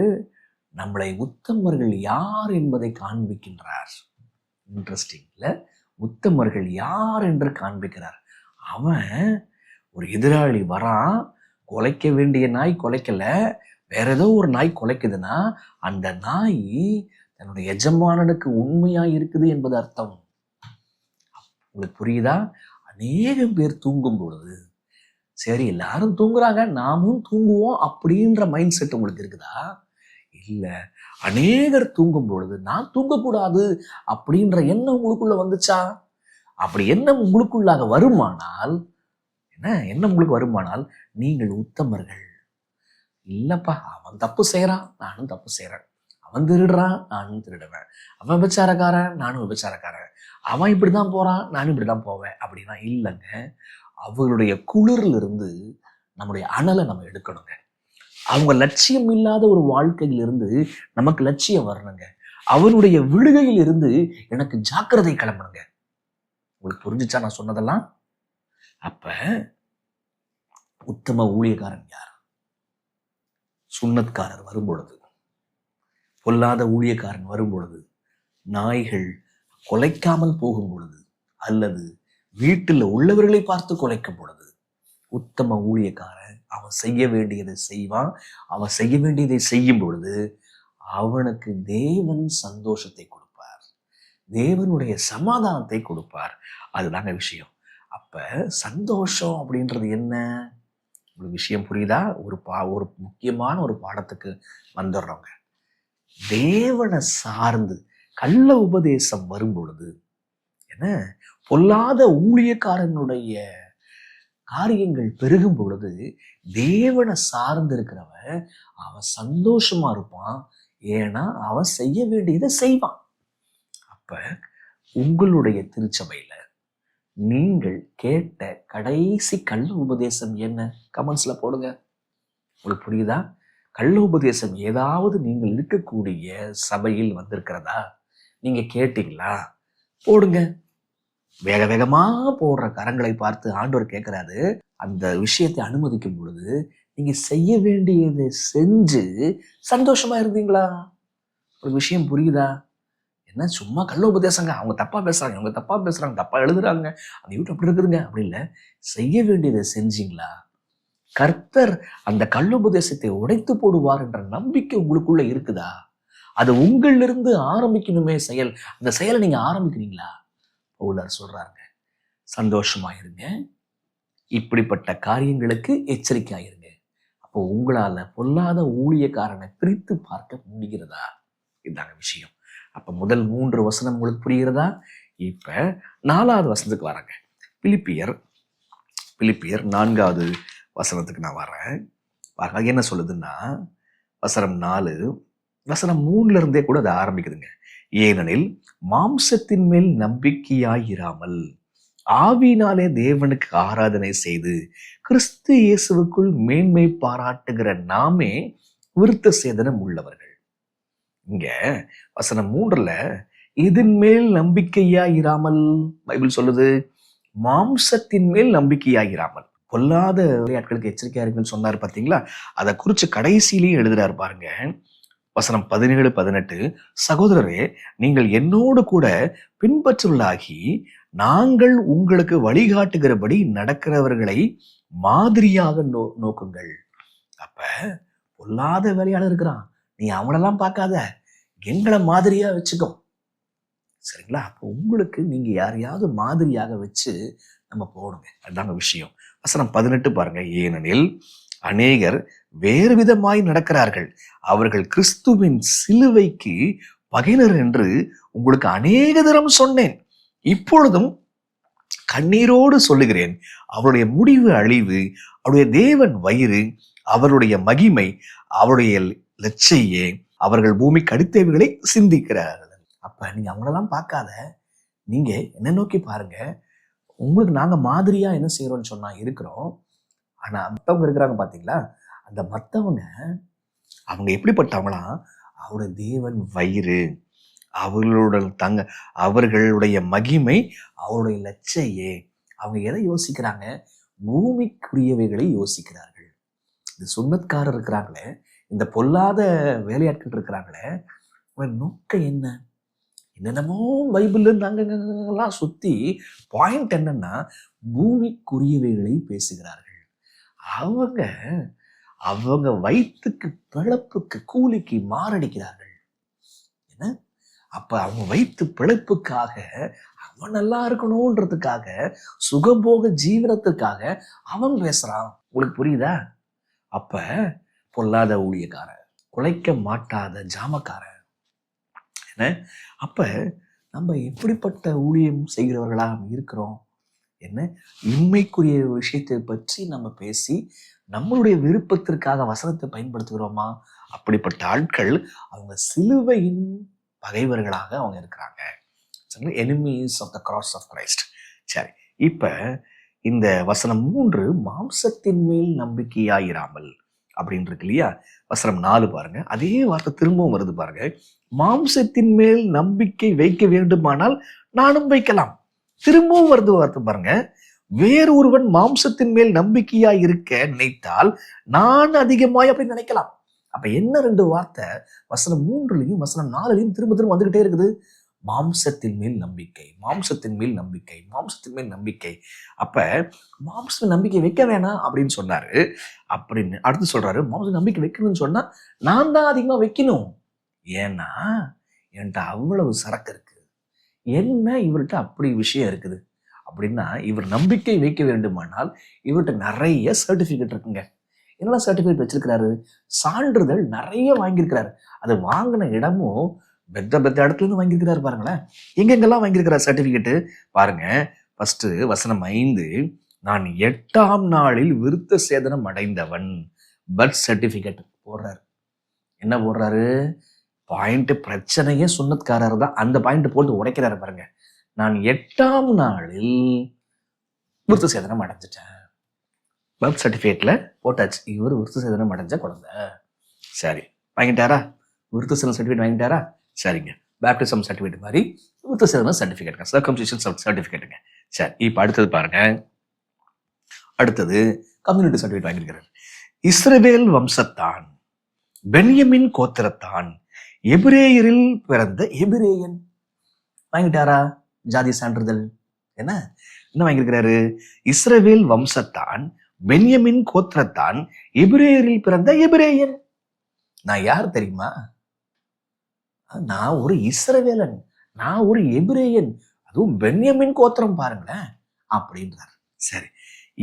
நம்மளை உத்தமர்கள் யார் என்பதை காண்பிக்கின்றார். இன்ட்ரெஸ்டிங் இல்ல? உத்தமர்கள் யார் என்று காண்பிக்கிறார். அவன் ஒரு எதிராளி வரான், கொலைக்க வேண்டிய நாய் கொலைக்கல, வேற ஏதோ ஒரு நாய் கொலைக்குதுன்னா அந்த நாய் தன்னுடைய எஜமானனுக்கு உண்மையா இருக்குது என்பது அர்த்தம். உங்களுக்கு புரியுதா? அநேகம் பேர் தூங்கும் பொழுது, சரி எல்லாரும் தூங்குறாங்க நாமும் தூங்குவோம் அப்படின்ற மைண்ட் செட் உங்களுக்கு இருக்குதா? இல்ல, அநேகர் தூங்கும் பொழுது நான் தூங்கக்கூடாது அப்படின்ற எண்ணம் உங்களுக்குள்ள வந்துச்சா? அப்படி எண்ணம் உங்களுக்குள்ளாக வருமானால் எண்ணம் உங்களுக்கு வருமானால் நீங்கள் உத்தமர்கள். இல்லப்பா, அவன் தப்பு செய்யறான் நானும் தப்பு செய்யறேன், அவன் திருடுறான் நானும் திருடுவேன், அவன் விபச்சாரக்காரன் நானும் விபச்சாரக்காரன், அவன் இப்படிதான் போறான் நானும் இப்படிதான் போவேன் அப்படின்னா இல்லைங்க. அவங்களுடைய குளிர்ல இருந்து நம்முடைய அனலை நம்ம எடுக்கணுங்க. அவங்க லட்சியம் இல்லாத ஒரு வாழ்க்கையில் இருந்து நமக்கு லட்சியம் வரணுங்க. அவனுடைய விடுகையில் இருந்து எனக்கு ஜாக்கிரதை கிளம்பணுங்க. உங்களுக்கு புரிஞ்சுச்சா நான் சொன்னதெல்லாம்? அப்ப உத்தம ஊழியக்காரன் யார்? சுன்னத்காரர் வரும் பொழுது, பொல்லாத ஊழியக்காரன் வரும் பொழுது, நாய்கள் கொலைக்காமல் போகும் பொழுது, அல்லது வீட்டில் உள்ளவர்களை பார்த்து கொலைக்கும் பொழுது, உத்தம ஊழியக்காரன் அவன் செய்ய வேண்டியதை செய்வான். அவன் செய்ய வேண்டியதை செய்யும் பொழுது அவனுக்கு தேவன் சந்தோஷத்தை கொடுப்பார், தேவனுடைய சமாதானத்தை கொடுப்பார். அதுதாங்க விஷயம். அப்ப சந்தோஷம் அப்படின்றது என்ன? ஒரு விஷயம் புரியுதா? ஒரு முக்கியமான ஒரு பாடத்துக்கு வந்துடுறோங்க. தேவனை சார்ந்து கள்ள உபதேசம் வரும் பொழுது என்ன, பொல்லாத ஊழியக்காரனுடைய காரியங்கள் பெருகும் பொழுது தேவனை சார்ந்து இருக்கிறவன் அவன் சந்தோஷமா இருப்பான். ஏன்னா அவன் செய்ய வேண்டியதை செய்வான். அப்ப உங்களுடைய திருச்சபையில நீங்கள் கேட்ட கடைசி கள்ள உபதேசம் என்ன? கமெண்ட்ஸ்ல போடுங்க. உங்களுக்கு புரியுதா? கள்ள உபதேசம் ஏதாவது நீங்கள் இருக்கக்கூடிய சபையில் வந்திருக்கிறதா? நீங்க கேட்டீங்களா? போடுங்க. வேக வேகமா போடுற கரங்களை பார்த்து ஆண்டவர் கேட்கிறாரு, அந்த விஷயத்தை அனுமதிக்கும் பொழுது நீங்க செய்ய வேண்டியதை செஞ்சு சந்தோஷமா இருந்தீங்களா? ஒரு விஷயம் புரியுதா? என்ன சும்மா கள்ள உபதேசங்க, அவங்க தப்பா பேசுறாங்க, அவங்க தப்பா பேசுறாங்க, தப்பா எழுதுறாங்க, அந்த யூடியூப் அப்படி இருக்குதுங்க அப்படி இல்லை. செய்ய வேண்டியதை செஞ்சீங்களா? கர்த்தர் அந்த கள்ள உபதேசத்தை உடைத்து போடுவார் என்ற நம்பிக்கை உங்களுக்குள்ள இருக்குதா? அது உங்களிலிருந்து ஆரம்பிக்கணுமே செயல். அந்த செயலை நீங்க ஆரம்பிக்கிறீங்களா? பவுலர் சொல்றாங்க, சந்தோஷமா இருங்க, இப்படிப்பட்ட காரியங்களுக்கு எச்சரிக்கையாயிருங்க. அப்போ உங்களால பொல்லாத ஊழியக்காரனை பிரித்து பார்க்க முடிகிறதா? இதுதாங்க விஷயம். அப்ப முதல் 3 வசனம் உங்களுக்கு புரிகிறதா? இப்ப 4வது வசனத்துக்கு வராங்க. பிலிப்பியர் பிலிப்பியர் 4வது வசனத்துக்கு நான் வரேன். பாருங்க என்ன சொல்லுதுன்னா, வசனம் 4, வசனம் 3ல இருந்தே கூட அதை ஆரம்பிக்குதுங்க. ஏனெனில் மாம்சத்தின் மேல் நம்பிக்கையாயிராமல் ஆவியினாலே தேவனுக்கு ஆராதனை செய்து கிறிஸ்து இயேசுவுக்குள் மேன்மை பாராட்டுகிற நாமே விருத்த சேதனம் உள்ளவர்கள். இங்க வசனம் 3ல இதன் மேல் நம்பிக்கையாயிராமல் பைபிள் சொல்லுது, மாம்சத்தின் மேல் நம்பிக்கையாயிராமல். பொல்லாத விளையாட்களுக்கு எச்சரிக்கையா இருக்குன்னு சொன்னார் பார்த்தீங்களா, அதை குறிச்சு கடைசியிலேயே எழுதுறாரு பாருங்க. வசனம் 17, 18, சகோதரரே, நீங்கள் என்னோடு கூட பின்பற்றுள்ளாகி நாங்கள் உங்களுக்கு வழிகாட்டுகிறபடி நடக்கிறவர்களை மாதிரியாக நோக்குங்கள். அப்ப பொல்லாத வேலையாளர் இருக்கிறான், நீ அவனெல்லாம் பார்க்காத, எங்களை மாதிரியா வச்சுக்கோ. சரிங்களா? அப்போ உங்களுக்கு நீங்க யாரையாவது மாதிரியாக வச்சு நம்ம போகணுங்க. அதுதாங்க விஷயம். வசனம் 18 பாருங்க. ஏனெனில் அநேகர் வேறு விதமாய் நடக்கிறார்கள், அவர்கள் கிறிஸ்துவின் சிலுவைக்கு பகைனர் என்று உங்களுக்கு அநேக தரம் சொன்னேன். இப்பொழுதும் கண்ணீரோடு சொல்லுகிறேன், அவருடைய முடிவு அழிவு, அவருடைய தேவன் வயிறு, அவருடைய மகிமை, அவருடைய லட்சையே, அவர்கள் பூமிக்கு அடித்தவைகளை சிந்திக்கிறார்கள். அப்ப நீங்க அவங்களெல்லாம் பார்க்காத, நீங்க என்ன நோக்கி பாருங்க. உங்களுக்கு நாங்க மாதிரியா என்ன செய்யறோம்னு சொன்னா இருக்கிறோம். ஆனா மத்தவங்க இருக்கிறாங்க பாத்தீங்களா, அந்த மத்தவங்க அவங்க எப்படிப்பட்டவங்களாம், அவருடைய தேவன் வயிறு, அவர்களுடைய மகிமை, அவருடைய லட்சையே. அவங்க எதை யோசிக்கிறாங்க? பூமிக்குரியவைகளை யோசிக்கிறார்கள். இந்த சுன்னத்காரர் இருக்கிறாங்களே, இந்த பொல்லாத வேலையாட்கள் இருக்கிறாங்களே, நோக்கம் என்ன? என்னென்னமோ பைபிள் நாங்கெல்லாம் சுத்தி பாயிண்ட் என்னன்னா, பூமிக்குரியவைகளை பேசுகிறார்கள். அவங்க வயிற்றுக்கு பிழப்புக்கு கூலிக்கு மாரடிக்கிறார்கள். என்ன? அப்ப அவங்க வயிற்று பிழைப்புக்காக, அவன் நல்லா இருக்கணும்ன்றதுக்காக, சுகபோக ஜீவனத்துக்காக அவன் பேசுறான். உங்களுக்கு புரியுதா? அப்ப பொல்லாத ஊழியக்காரன், குலைக்க மாட்டாத ஜாமக்காரன். என்ன? அப்ப நம்ம எப்படிப்பட்ட ஊழியம் செய்கிறவர்களா இருக்கிறோம்? என்ன? இன்மைக்குரிய விஷயத்தை பற்றி நம்ம பேசி நம்மளுடைய விருப்பத்திற்காக வசனத்தை பயன்படுத்துகிறோமா? அப்படிப்பட்ட ஆட்கள் அவங்க சிலுவையின் பகைவர்களாக அவங்க இருக்கிறாங்க. Enemies of the cross of Christ. சரி, இப்ப இந்த வசனம் 3 மாம்சத்தின் மேல் நம்பிக்கையாயிராமல் அப்படின்னு இருக்கு இல்லையா? வசனம் 4 பாருங்க, அதே வார்த்தை திரும்பவும் வருது பாருங்க. மாம்சத்தின் மேல் நம்பிக்கை வைக்க வேண்டுமானால் நானும் வைக்கலாம். திரும்பவும் வருது வார்த்தை பாருங்க. வேறு ஒருவன் மாம்சத்தின் மேல் நம்பிக்கையாய் இருக்க நினைத்தால் நான் அதிகமாய் அப்படி நினைக்கலாம். அப்ப என்ன ரெண்டு வார்த்தை வசனம் 3லயும் வசனம் 4லயும் திரும்ப திரும்ப வந்துகிட்டே இருக்குது? மாம்சத்தின் மேல் நம்பிக்கை, மாம்சத்தின் மேல் நம்பிக்கை, மாம்சத்தின் மேல் நம்பிக்கை. அப்ப மாம்ச நம்பிக்கை வைக்க வேணாம் அப்படின்னு சொன்னாரு. அப்படின்னு அடுத்து சொல்றாரு, மாம்ச நம்பிக்கை வைக்கணும்னு சொன்னா நான் தான் அதிகமா வைக்கணும். ஏன்னா என்கிட்ட அவ்வளவு சரக்கு இருக்கு. என்ன இவர்கிட்ட அப்படி விஷயம் இருக்குது அப்படின்னா, இவர் நம்பிக்கை வைக்க வேண்டுமானால் இவர்கிட்ட நிறைய சர்டிபிகேட் இருக்குங்க. என்ன சர்டிபிகேட் வச்சிருக்கிறாரு? சான்றிதழ் நிறைய வாங்கியிருக்கிறாரு. அது வாங்கின இடமும் பெத்த இடத்துல இருந்து வாங்கியிருக்கிறாரு. பாருங்களேன், எங்கெங்கெல்லாம் வாங்கியிருக்கிறார் சர்டிபிகேட்டு பாருங்க. ஃபர்ஸ்ட் வசனம் 5, நான் 8ஆம் நாளில் விருத்த சேதனம் அடைந்தவன். பர்த் சர்டிபிகேட் போடுறாரு. என்ன போடுறாரு? பாயிண்ட் பிரச்சனையே சுன்னத்காரர் தான். அந்த பாயிண்ட் போட்டு உடைக்கிறாரு பாருங்க. நான் 8ஆம் நாளில் விருத்த சேதனம் அடைஞ்சிட்டேன். பர்த் சர்டிபிகேட்ல போட்டாச்சு, இவர் விருத்த சேதனம் அடைஞ்ச குழந்தை. சரி, வாங்கிட்டாரா? விருத்த சேதனம் சர்டிபிகேட் வாங்கிட்டாரா? சரிங்க. பேப்டிசம் சர்டிபிகேட் மாதிரி விருத்த சேதனம் சர்டிபிகேட்டுங்க, சர்க்கம்சிஷன் சர்டிபிகேட்டுங்க. சரி, இப்ப அடுத்தது பாருங்க. அடுத்தது கம்யூனிட்டி சர்டிபிகேட் வாங்கியிருக்கிறார். இஸ்ரவேல் வம்சத்தான், பென்யமின் கோத்திரத்தான், எபிரேயரில் பிறந்த எபிரேயன். வாங்கிட்டாரா? ஜாதி சான்றிதழ். என்ன வாங்கியிருக்கிறாரு? இஸ்ரவேல் வம்சத்தான், பென்யமின் கோத்திரத்தான், எபிரேயரில் பிறந்த எபிரேயன். நான் யார் தெரியுமா? நான் ஒரு இஸ்ரவேலன், நான் ஒரு எபிரேயன், அதுவும் பென்யமின் கோத்திரம் பாருங்களேன் அப்படின்றார். சரி,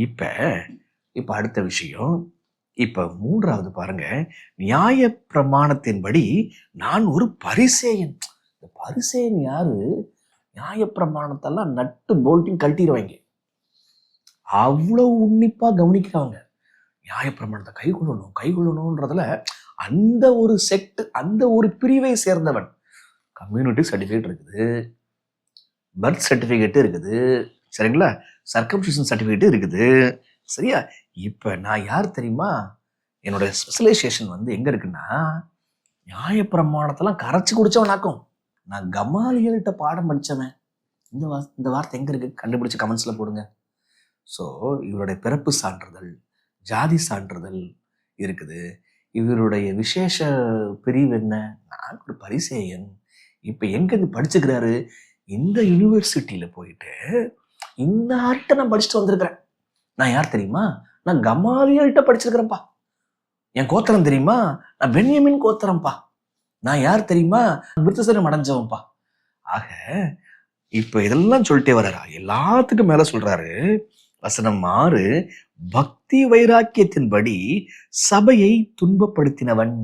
இப்ப அடுத்த விஷயம். இப்ப 3வது பாருங்க. நியாய பிரமாணத்தின்படி நான் ஒரு பரிசேயன். இந்த பரிசேயன் யாரு? நியாய பிரமாணத்தெல்லாம் நட்டு போல்ட்டையும் கழட்டிடுவாங்க. அவ்வளவு உன்னிப்பா கவனிக்கிறாங்க. நியாயப்பிரமாணத்தை கைக்கொள்ளணும்ன்றதுல அந்த ஒரு செக்ட், அந்த ஒரு பிரிவை சேர்ந்தவன். கம்யூனிட்டி சர்டிஃபிகேட் இருக்குது, பர்த் சர்டிஃபிகேட் இருக்குது, சரிங்களா, சர்க்கம்சிஷன் சர்டிஃபிகேட் இருக்குது, சரியா. இப்ப நான் யார் தெரியுமா? என்னோட ஸ்பெஷலைசேஷன் வந்து எங்க இருக்குன்னா, நியாயப்பிரமாணத்தெல்லாம் கரைச்சி குடிச்சவனாக்கும். நான் கமாலியல்கிட்ட பாடம் படிச்சவன். இந்த வார்த்தை எங்க இருக்கு? கண்டுபிடிச்சு கமெண்ட்ஸ்ல போடுங்க. ஸோ இவருடைய பிறப்பு சான்றிதழ், ஜாதி சான்றிதழ் இருக்குது. இவருடைய விசேஷ பிரிவு என்ன? நான் ஒரு பரிசேயன். இப்ப எங்க இருந்து படிச்சுக்கிறாரு? இந்த யூனிவர்சிட்டியில போயிட்டு இந்த ஆர்ட்ட நான் படிச்சுட்டு வந்திருக்கிறேன். நான் யார் தெரியுமா? நான் கமாலியல்கிட்ட படிச்சிருக்கிறேன்ப்பா. என் கோத்திரம் தெரியுமா? நான் பென்யமின் கோத்திரம்ப்பா. நான் யார் தெரியுமா? விருத்தசேதனம் அடைஞ்சவன்ப்பா. ஆக இப்ப இதெல்லாம் சொல்லிட்டே வர்றாரா? எல்லாத்துக்கும் மேல சொல்றாரு, வசனம் 6, பக்தி வைராக்கியத்தின்படி சபையை துன்பப்படுத்தினவன்.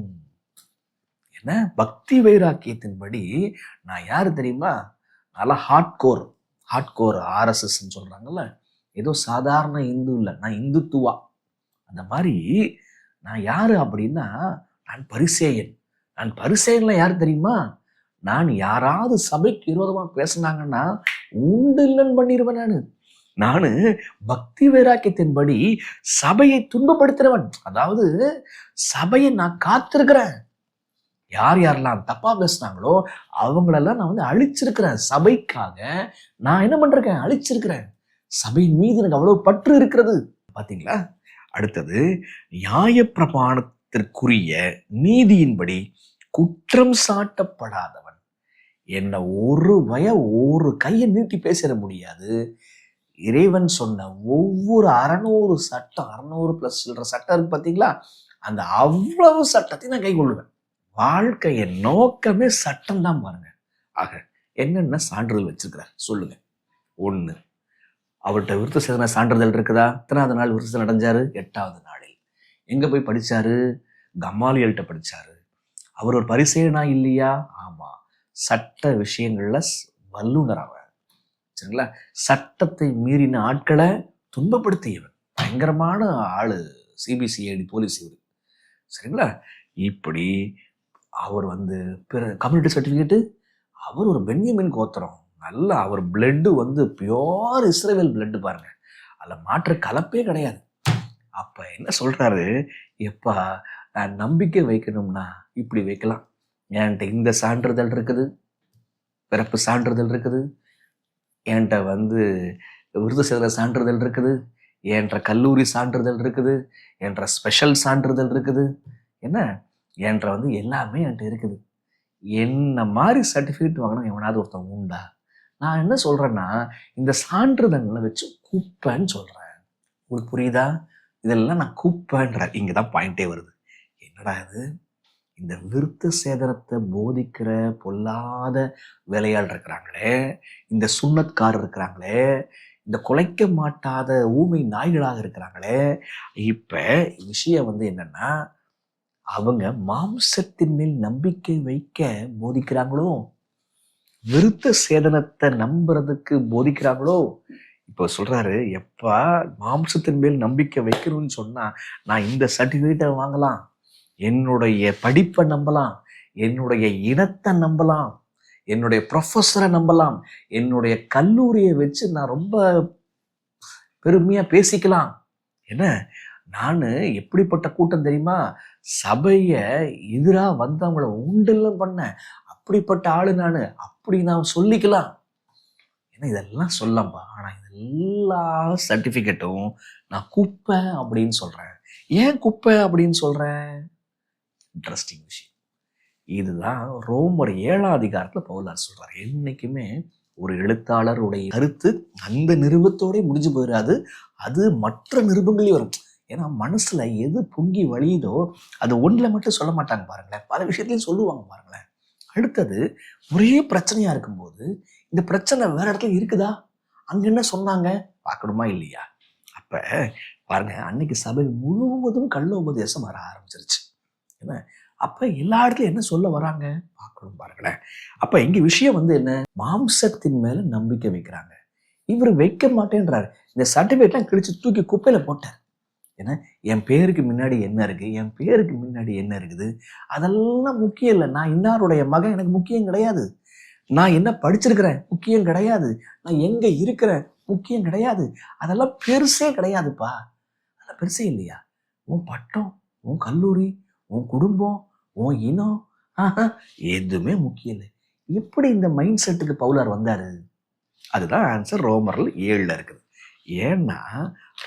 என்ன? பக்தி வைராக்கியத்தின்படி நான் யாரு தெரியுமா? நல்லா ஹார்ட்கோர் ஆர்எஸ்எஸ் சொல்றாங்கல்ல, ஏதோ சாதாரண இந்து இல்லை, நான் இந்துத்துவா. அந்த மாதிரி நான் யாரு அப்படின்னா, நான் பரிசேயன். நான் பரிசேயன்ல யாரு தெரியுமா? நான் யாராவது சபைக்கு விரோதமா பேசினாங்கன்னா உண்டு இல்லைன்னு பண்ணிடுவேன். நானு பக்தி வைராக்கியத்தின்படி சபையை துன்பப்படுத்துறவன். அதாவது சபையை நான் காத்திருக்கிறேன். யார் யாரெல்லாம் தப்பா பேசுனாங்களோ அவங்களெல்லாம் நான் வந்து அழிச்சிருக்கிறேன். சபைக்காக நான் என்ன பண்றேன்? அழிச்சிருக்கிறேன். சபையின் மீது எனக்கு அவ்வளவு பற்று இருக்கிறது. பாத்தீங்களா? அடுத்தது, நியாயப்பிரமாணத்திற்குரிய நீதியின்படி குற்றம் சாட்டப்படாதவன். என்ன ஒரு கையை நீட்டி பேசிட முடியாது. இறைவன் சொன்ன ஒவ்வொரு 600 சட்டம், 600 பிளஸ் சில்ற சட்டம் இருக்கு பாத்தீங்களா, அந்த அவ்வளவு சட்டத்தையும் நான் கை கொள்ளுவேன். வாழ்க்கைய நோக்கமே சட்டம் தான் பாருங்க. ஆக என்னென்ன சான்றிதழ் வச்சிருக்கிறார் சொல்லுங்க. 1, அவர்கிட்ட விருத்தசேதன சான்றிதழ் இருக்குதா? எத்தனாவது நாள் விருத்தசேதனம் அடைஞ்சாரு? 8வது நாளில். எங்க போய் படிச்சாரு? கமாலியல்கிட்ட படிச்சாரு. அவர் ஒரு பரிசேயனா இல்லையா? ஆமா. சட்ட விஷயங்கள்ல வல்லுனர் அவன், சரிங்களா. சட்டத்தை மீறின ஆட்களை துன்பப்படுத்தியவன். பயங்கரமான ஆளு. சிபிசிஐடி போலீஸ் இவர், சரிங்களா. இப்படி அவர் வந்து கம்யூனிட்டி சர்டிஃபிகேட்டு, அவர் ஒரு பென்யமின் கோத்திரம். நல்ல அவர் பிளட்டு வந்து பியோர் இஸ்ரவேல் பிளட்டு பாருங்க, அதில் மாற்று கலப்பே கிடையாது. அப்ப என்ன சொல்றாரு? எப்பா நான் நம்பிக்கை வைக்கணும்னா இப்படி வைக்கலாம். என்கிட்ட இந்த சான்றிதழ் இருக்குது, பிறப்பு சான்றிதழ் இருக்குது, என்கிட்ட வந்து விருதுசேதன சான்றிதழ் இருக்குது, என்கிட்ட கல்லூரி சான்றிதழ் இருக்குது, என்கிட்ட ஸ்பெஷல் சான்றிதழ் இருக்குது, என்ன என்கிட்ட வந்து எல்லாமே என்கிட்ட இருக்குது. என்ன மாதிரி சர்டிஃபிகேட் வாங்கணும் எவனாவது ஒருத்தன் உண்டா? நான் என்ன சொல்றேன்னா, இந்த சான்றிதழ்களை வச்சு குப்பைன்னு சொல்றேன். உங்களுக்கு புரியுதா? இதெல்லாம் நான் குப்பைன்ற. இங்கதான் பாயிண்டே வருது. என்னடா இது? இந்த விருத்த சேதனத்தை போதிக்கிற பொல்லாத வேலையாள் இருக்கிறாங்களே, இந்த சுண்ணத்காரர் இருக்கிறாங்களே, இந்த குலைக்க மாட்டாத ஊமை நாய்களாக இருக்கிறாங்களே, இப்ப விஷயம் வந்து என்னன்னா, அவங்க மாம்சத்தின் மேல் நம்பிக்கை வைக்க போதிக்கிறாங்களோ, விருத்த சேதனத்தை நம்புறதுக்கு போதிக்கிறாங்களோ. இப்போ சொல்றாரு, எப்பா மாம்சத்தின் மேல் நம்பிக்கை வைக்கணும்னு சொன்னா நான் இந்த சர்டிஃபிகேட்டை வாங்கலாம், என்னுடைய படிப்பை நம்பலாம், என்னுடைய இனத்தை நம்பலாம், என்னுடைய ப்ரொஃபஸரை நம்பலாம், என்னுடைய கல்லூரியை வச்சு நான் ரொம்ப பெருமையா பேசிக்கலாம். என்ன நான் எப்படிப்பட்ட கூட்டம் தெரியுமா? சபைய எதிராக வந்தவங்கள உண்டெல்லாம் பண்ண அப்படிப்பட்ட ஆளு நானு, அப்படி நான் சொல்லிக்கலாம். ஏன்னா இதெல்லாம் சொல்லப்பா. ஆனா இதெல்லா சர்டிபிகேட்டும் நான் குப்பை அப்படின்னு சொல்றேன். ஏன் குப்பை அப்படின்னு சொல்றேன்? இன்ட்ரெஸ்டிங் விஷயம். இதுதான் ரோமர் 7ஆம் அதிகாரத்துல பவுலார் சொல்றாரு. என்னைக்குமே ஒரு எழுத்தாளருடைய கருத்து அந்த நிருபத்தோட முடிஞ்சு போயிடாது, அது மற்ற நிருபங்களையும் வரும். ஏன்னா மனசுல எது பொங்கி வழியுதோ அது ஒன்றுல மட்டும் சொல்ல மாட்டாங்க பாருங்களேன், பல விஷயத்தையும் சொல்லுவாங்க பாருங்களேன். அடுத்தது ஒரே பிரச்சனையா இருக்கும்போது இந்த பிரச்சனை வேற இடத்துல இருக்குதா, அங்க என்ன சொன்னாங்க பார்க்கணுமா இல்லையா? அப்ப பாருங்க, அன்னைக்கு சபை முழுவதும் கள்ள உபதேசம் வர ஆரம்பிச்சிருச்சு. என்ன அப்ப எல்லா இடத்துலயும் என்ன சொல்ல வராங்க பார்க்கணும் பாருங்களேன். அப்ப இங்க விஷயம் வந்து என்ன? மாம்சத்தின் மேல நம்பிக்கை வைக்கிறாங்க. இவர் வைக்க மாட்டேன்றாரு. இந்த சர்டிஃபிகேட்லாம் கிழிச்சு தூக்கி குப்பையில போட்டார். ஏன்னா என் பேருக்கு முன்னாடி என்ன இருக்கு, என் பேருக்கு முன்னாடி என்ன இருக்குது, அதெல்லாம் முக்கியம் இல்லை. நான் இன்னாருடைய மகன், எனக்கு முக்கியம் கிடையாது. நான் என்ன படிச்சிருக்கிறேன் முக்கியம் கிடையாது. நான் எங்க இருக்கிறேன் முக்கியம் கிடையாது. அதெல்லாம் பெருசே கிடையாதுப்பா. அதெல்லாம் பெருசே இல்லையா? உன் பட்டம், உன் கல்லூரி, உன் குடும்பம், உன் இனம், எதுவுமே முக்கியம் இல்லை. எப்படி இந்த மைண்ட் செட்டுக்கு பவுலார் வந்தாரு? அதுதான் ஆன்சர் ரோமர்கள் 7 இருக்குது. ஏன்னா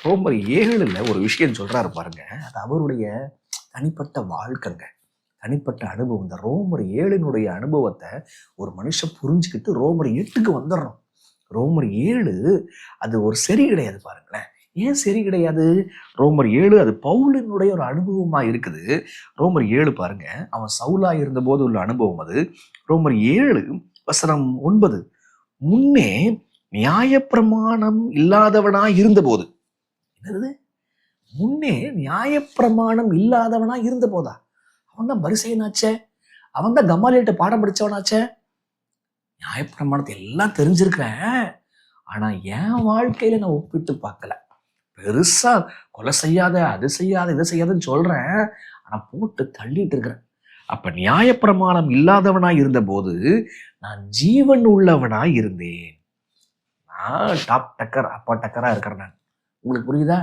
ரோமர் 7 ஒரு விஷயம் சொல்றாரு பாருங்க. அது அவருடைய தனிப்பட்ட வாழ்க்கைங்க, தனிப்பட்ட அனுபவம். இந்த ரோமர் 7 அனுபவத்தை ஒரு மனுஷன் புரிஞ்சுக்கிட்டு ரோமர் 8க்கு வந்துடணும். ரோமர் 7 அது ஒரு சரி கிடையாது பாருங்களேன். ஏன் சரி கிடையாது? ரோமர் 7 அது பவுலினுடைய ஒரு அனுபவமா இருக்குது. ரோமர் 7 பாருங்க, அவன் சவுலா இருந்த போது உள்ள அனுபவம் அது. ரோமர் 7 வசனம் 9, முன்னே நியாயப்பிரமாணம் இல்லாதவனாய் இருந்தபோது. என்னது? முன்னே நியாயப்பிரமாணம் இல்லாதவனா இருந்த போதா? அவன் தான் பரிசேயனாச்சே, அவன் தான் கமாலியல்ட்ட பாடம் படிச்சவனாச்சே. நியாயப்பிரமாணத்தை எல்லாம் தெரிஞ்சிருக்கிறேன், ஆனா என் வாழ்க்கையில நான் ஒப்பிட்டு பார்க்கல. பெருசா கொலை செய்யாத, அது செய்யாத, இதை செய்யாதுன்னு சொல்றேன், ஆனா போட்டு தள்ளிட்டு இருக்கிறேன். அப்ப நியாயப்பிரமாணம் இல்லாதவனாய் இருந்த போது நான் ஜீவன் உள்ளவனாய் இருந்தேன். நான் டாப் டக்கர், அப்பா டக்கரா இருக்கிறேன் நான். உங்களுக்கு புரியுதா?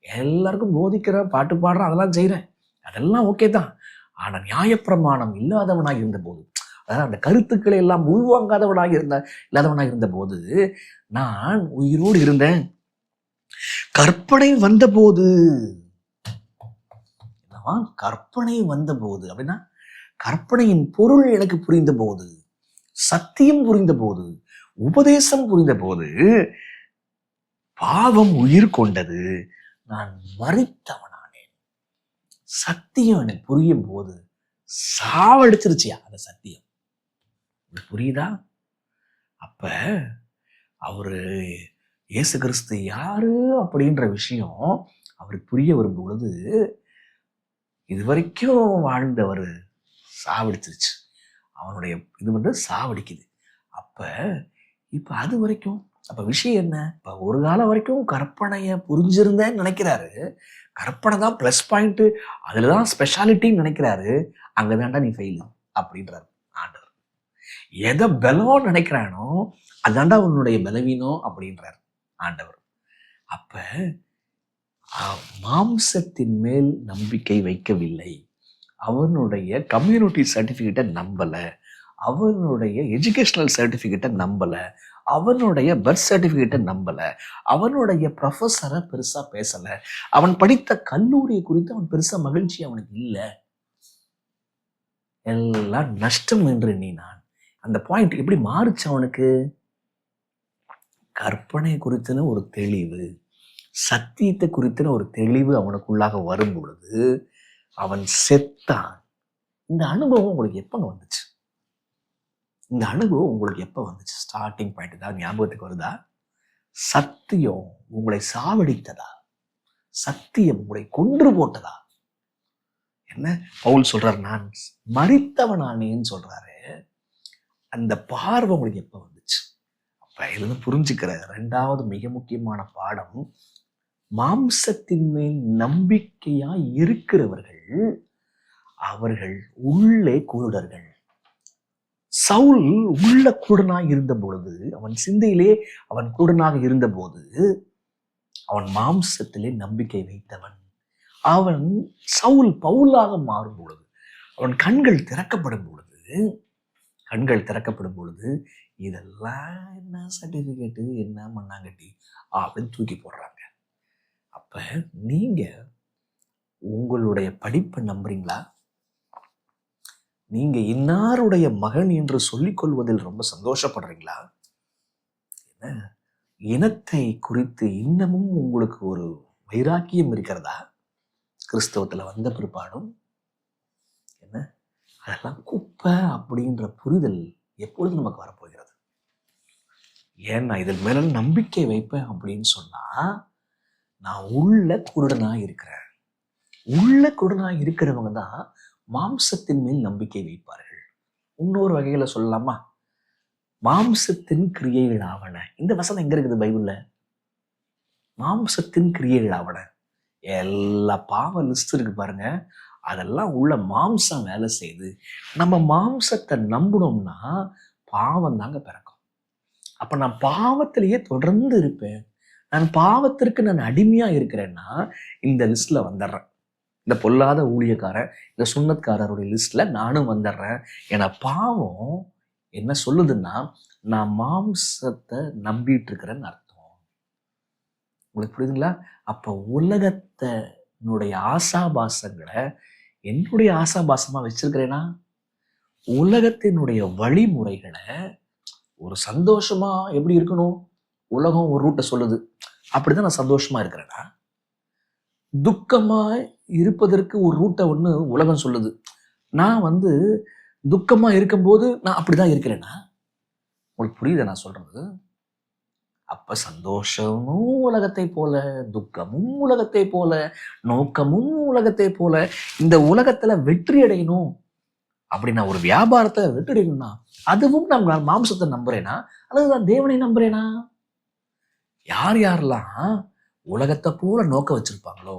எல்லாருக்கும் போதிக்கிறேன், பாட்டு பாடுறேன், அதெல்லாம் செய்யறேன், அதெல்லாம் ஓகே தான். ஆனா நியாயப்பிரமாணம் இல்லாதவனாக இருந்த போது, அதாவது அந்த கருத்துக்களை எல்லாம் உள்வாங்காதவனாக இல்லாதவனாக இருந்த போது நான் உயிரோடு இருந்தேன். கற்பனை வந்த போது, என்னவா கற்பனை வந்த போது அப்படின்னா, கற்பனையின் பொருள் எனக்கு புரிந்த போது, சத்தியம் புரிந்த போது, உபதேசம் புரிந்த போது, பாவம் உயிர் கொண்டது, நான் மரித்தவனானேன். சத்தியம் எனக்கு புரியும் போது சாவடிச்சிருச்சியா அந்த சத்தியம். புரியுதா? அப்ப அவரு இயேசு கிறிஸ்து யாரு அப்படின்ற விஷயம் அவருக்கு புரிய வரும் பொழுது, இதுவரைக்கும் வாழ்ந்தவர் சாவடிச்சிருச்சு, அவனுடைய இது வந்து சாவடிக்குது. இப்ப அது வரைக்கும் அப்ப விஷயம் என்ன? இப்ப ஒரு காலம் வரைக்கும் கற்பனைய புரிஞ்சிருந்தேன்னு நினைக்கிறாரு, கற்பனை தான் பிளஸ் பாயிண்ட், அதுலதான் ஸ்பெஷாலிட்டின்னு நினைக்கிறாரு. அங்கதான்டா நீ ஃபெயில் அப்படின்றாரு ஆண்டவர். எதை பலம் நினைக்கிறானோ அதாண்டா உன்னுடைய பலவீனம் அப்படின்றார் ஆண்டவர். அப்ப மாம்சத்தின் மேல் நம்பிக்கை வைக்கவில்லை, அவனுடைய கம்யூனிட்டி சர்டிபிகேட்டை நம்பல, அவனுடைய எஜுகேஷனல் சர்டிபிகேட்டை நம்பல, அவனுடைய பர்த் சர்டிபிகேட்டை நம்பல, அவனுடைய ப்ரொஃபஸரை பெருசா பேசல, அவன் படித்த கல்லூரியை குறித்து அவன் பெருசா மகிழ்ச்சி அவனுக்கு இல்லை. எல்லாம் நஷ்டம் என்று நான். அந்த பாயிண்ட் எப்படி மாறுச்சு அவனுக்கு? கற்பனை குறித்துன ஒரு தெளிவு, சத்தியத்தை குறித்துன ஒரு தெளிவு அவனுக்குள்ளாக வரும் பொழுது அவன் செத்தான். இந்த அனுபவம் உங்களுக்கு எப்பங்க வந்துச்சு? இந்த அனுபவம் உங்களுக்கு எப்ப வந்துச்சு? ஸ்டார்டிங் பாயிண்ட் தான் ஞாபகத்துக்கு வருதா? சத்தியம் உங்களை சாவடித்ததா? சத்தியம் உங்களை கொன்று போட்டதா? என்ன பவுல் சொல்றாரு? நான் மரித்தவனானேன்னு சொல்றாரு. அந்த பார்வை உங்களுக்கு எப்ப வந்துச்சு? அப்ப இதுல புரிஞ்சுக்கிற 2வது மிக முக்கியமான பாடம், மாம்சத்தின் மேல் நம்பிக்கையா இருக்கிறவர்கள் அவர்கள் உள்ளே குருடர்கள். சவுல் உள்ள குருடனாக இருந்த பொழுது, அவன் சிந்தையிலே அவன் குருடனாக இருந்த போது அவன் மாம்சத்திலே நம்பிக்கை வைத்தவன். அவன் சவுல் பவுலாக மாறும் பொழுது, அவன் கண்கள் திறக்கப்படும் பொழுது இதெல்லாம் என்ன சர்டிபிகேட்டு, என்ன மண்ணாங்கட்டி அப்படின்னு தூக்கி போடுறாங்க. அப்ப நீங்க உங்களுடைய படிப்பை நம்புறீங்களா? நீங்க இன்னாருடைய மகன் என்று சொல்லிக் கொள்வதில் ரொம்ப சந்தோஷப்படுறீங்களா? இனத்தை குறித்து இன்னமும் உங்களுக்கு ஒரு வைராக்கியம் இருக்கிறதா? கிறிஸ்தவத்துல வந்த பிற்பாடும் என்ன அதெல்லாம் குப்பை அப்படின்ற புரிதல் எப்பொழுது நமக்கு வரப்போகிறது? ஏன் நான் இதன் மேல நம்பிக்கை வைப்பேன் அப்படின்னு சொன்னா, நான் உள்ள குருடனா இருக்கிறேன். உள்ள குருடனா இருக்கிறவங்க தான் மாம்சத்தின் மேல் நம்பிக்கை வைப்பார்கள். இன்னொரு வகையில சொல்லலாமா? மாம்சத்தின் கிரியைகள் ஆவன. இந்த வசனம் எங்க இருக்குது பைபிள்ல? மாம்சத்தின் கிரியைகள் ஆவன. எல்லா பாவ லிஸ்ட் இருக்கு பாருங்க. அதெல்லாம் உள்ள மாம்சம் வேலை செய்யுது. நம்ம மாம்சத்தை நம்பணும்னா பாவம் தாங்க பிறக்கும். அப்ப நான் பாவத்திலேயே தொடர்ந்து இருப்பேன். நான் பாவத்திற்கு நான் அடிமையா இருக்கிறேன்னா இந்த லிஸ்ட்ல வந்துடுறேன். இந்த பொல்லாத ஊழியக்காரன், இந்த சுண்ணத்காரருடைய லிஸ்ட்ல நானும் வந்துடுறேன். ஏன்னா பாவம் என்ன சொல்லுதுன்னா, நான் மாம்சத்தை நம்பிட்டு இருக்கிறேன்னு அர்த்தம். உங்களுக்கு புரியுதுங்களா? அப்ப உலகத்தினுடைய ஆசாபாசங்களை என்னுடைய ஆசாபாசமா வச்சிருக்கிறேன்னா, உலகத்தினுடைய வழிமுறைகளை ஒரு சந்தோஷமா எப்படி இருக்கணும், உலகம் ஒரு ரூட்டை சொல்லுது, அப்படிதான் நான் சந்தோஷமா இருக்கிறேன்னா, துக்கமா இருப்பதற்கு ஒரு ரூட்டை ஒண்ணு உலகம் சொல்லுது, நான் துக்கமா இருக்கும்போது நான் அப்படிதான் இருக்கிறேன்னா, உங்களுக்கு புரியுது நான் சொல்றது? அப்ப சந்தோஷமும் உலகத்தை போல, துக்கமும் உலகத்தை போல, நோக்கமும் உலகத்தை போல. இந்த உலகத்துல வெற்றி அடையணும் அப்படி நான் ஒரு வியாபாரத்தை வெற்றி அடையணும்னா அதுவும் நான் மாம்சத்தை நம்புறேனா அல்லது நான் தேவனை நம்புறேனா? யார் யாரெல்லாம் உலகத்தை போல நோக்க வச்சிருப்பாங்களோ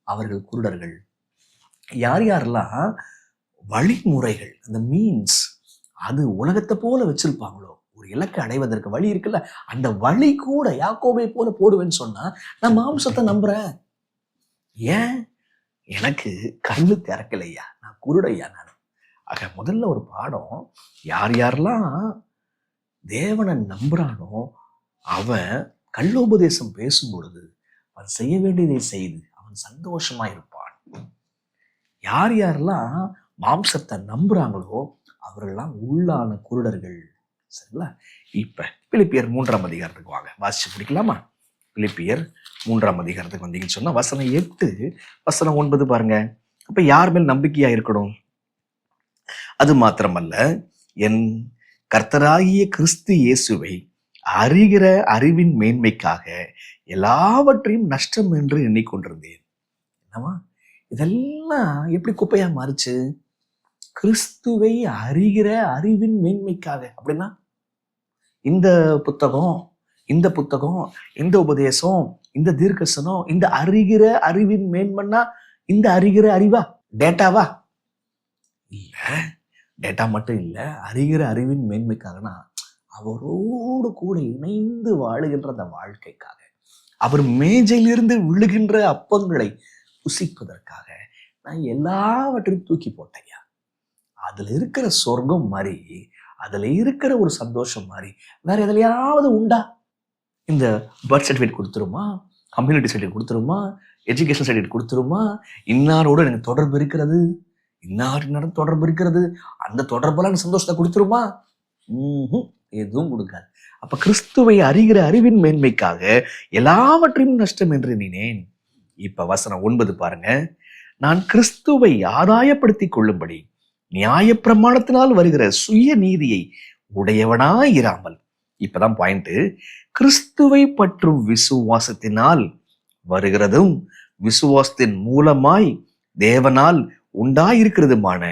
அவர்கள் குருடர்கள். யார் யாரெல்லாம் வழிமுறைகள், அந்த மீன்ஸ் அது உலகத்தை போல வச்சிருப்பாங்களோ, ஒரு இலக்கை அடைவதற்கு வழி இருக்குல்ல, அந்த வழி கூட யாக்கோபை போல போடுவேன்னு சொன்னா நான் மாம்சத்தை நம்புறேன். ஏன்? எனக்கு கண்ணு திறக்கலையா, நான் குருடையா நான். ஆக முதல்ல ஒரு பாடம், யார் யாரெல்லாம் தேவனை நம்புறானோ அவன் கள்ளோபதேசம் பேசும் பொழுது அவன் செய்ய வேண்டியதை செய்து அவன் சந்தோஷமா இருப்பான். யார் யாரெல்லாம் மாம்சத்தை நம்புறாங்களோ அவர்கள்லாம் உள்ளான குருடர்கள். சரிங்களா? இப்ப பிலிப்பியர் 3ஆம் அதிகாரத்துக்கு வாங்க, வாசிச்சு பிடிக்கலாமா? பிலிப்பியர் 3ஆம் அதிகாரத்துக்கு வந்தீங்கன்னு சொன்னா வசனம் 8 வசனம் 9 பாருங்க. அப்ப யார் மேல் நம்பிக்கையா இருக்கணும்? அது மாத்திரமல்ல, என் கர்த்தராகிய கிறிஸ்து இயேசுவை அறிகிற அறிவின் மேன்மைக்காக எல்லாவற்றையும் நஷ்டம் என்று எண்ணிக்கொண்டிருந்தேன். என்னவா இதெல்லாம் எப்படி குப்பையா மாறுச்சு? கிறிஸ்துவை அறிகிற அறிவின் மேன்மைக்காக. அப்படின்னா இந்த புத்தகம், இந்த புத்தகம், இந்த உபதேசம், இந்த தீர்க்கசனம், இந்த அறிகிற அறிவின் மேன்மைன்னா இந்த அறிகிற அறிவா, டேட்டாவா? இல்ல, டேட்டா மட்டும் இல்ல. அறிகிற அறிவின் மேன்மைக்காகனா அவரோடு கூட இணைந்து வாழுகின்ற அந்த வாழ்க்கைக்காக, அவர் மேஜையிலிருந்து விழுகின்ற அப்பங்களை புசிப்பதற்காக நான் எல்லாவற்றையும் தூக்கி போட்டேயா. அதுல இருக்கிற சொர்க்கம் மாதிரி, அதுல இருக்கிற ஒரு சந்தோஷம் மாதிரி வேற எதுலையாவது உண்டா? இந்த பர்த் சர்டிஃபிகேட் கொடுத்துருமா, கம்யூனிட்டி சர்டிஃபிகேட் கொடுத்துருமா, எஜுகேஷன் சர்டிஃபிகேட் கொடுத்துருமா, இன்னாரோட எனக்கு தொடர்பு இருக்கிறது, இன்னாரும் தொடர்பு இருக்கிறது, அந்த தொடர்பெல்லாம் சந்தோஷத்தை கொடுத்துருமா? எதுவும் கொடுக்காது. அப்ப கிறிஸ்துவை அறிகிற அறிவின் மேன்மைக்காக எல்லாவற்றையும் நஷ்டம் என்று எண்ணினேன். இப்ப வசனம் 9 பாருங்க. நான் கிறிஸ்துவை ஆதாயப்படுத்திக் கொள்ளும்படி நியாயப்பிரமாணத்தினால் வருகிற சுய நீதியை உடையவனாயிராமல், இப்பதான் பாயிண்ட், கிறிஸ்துவை பற்றும் விசுவாசத்தினால் வருகிறதும் விசுவாசத்தின் மூலமாய் தேவனால் உண்டாயிருக்கிறதுமான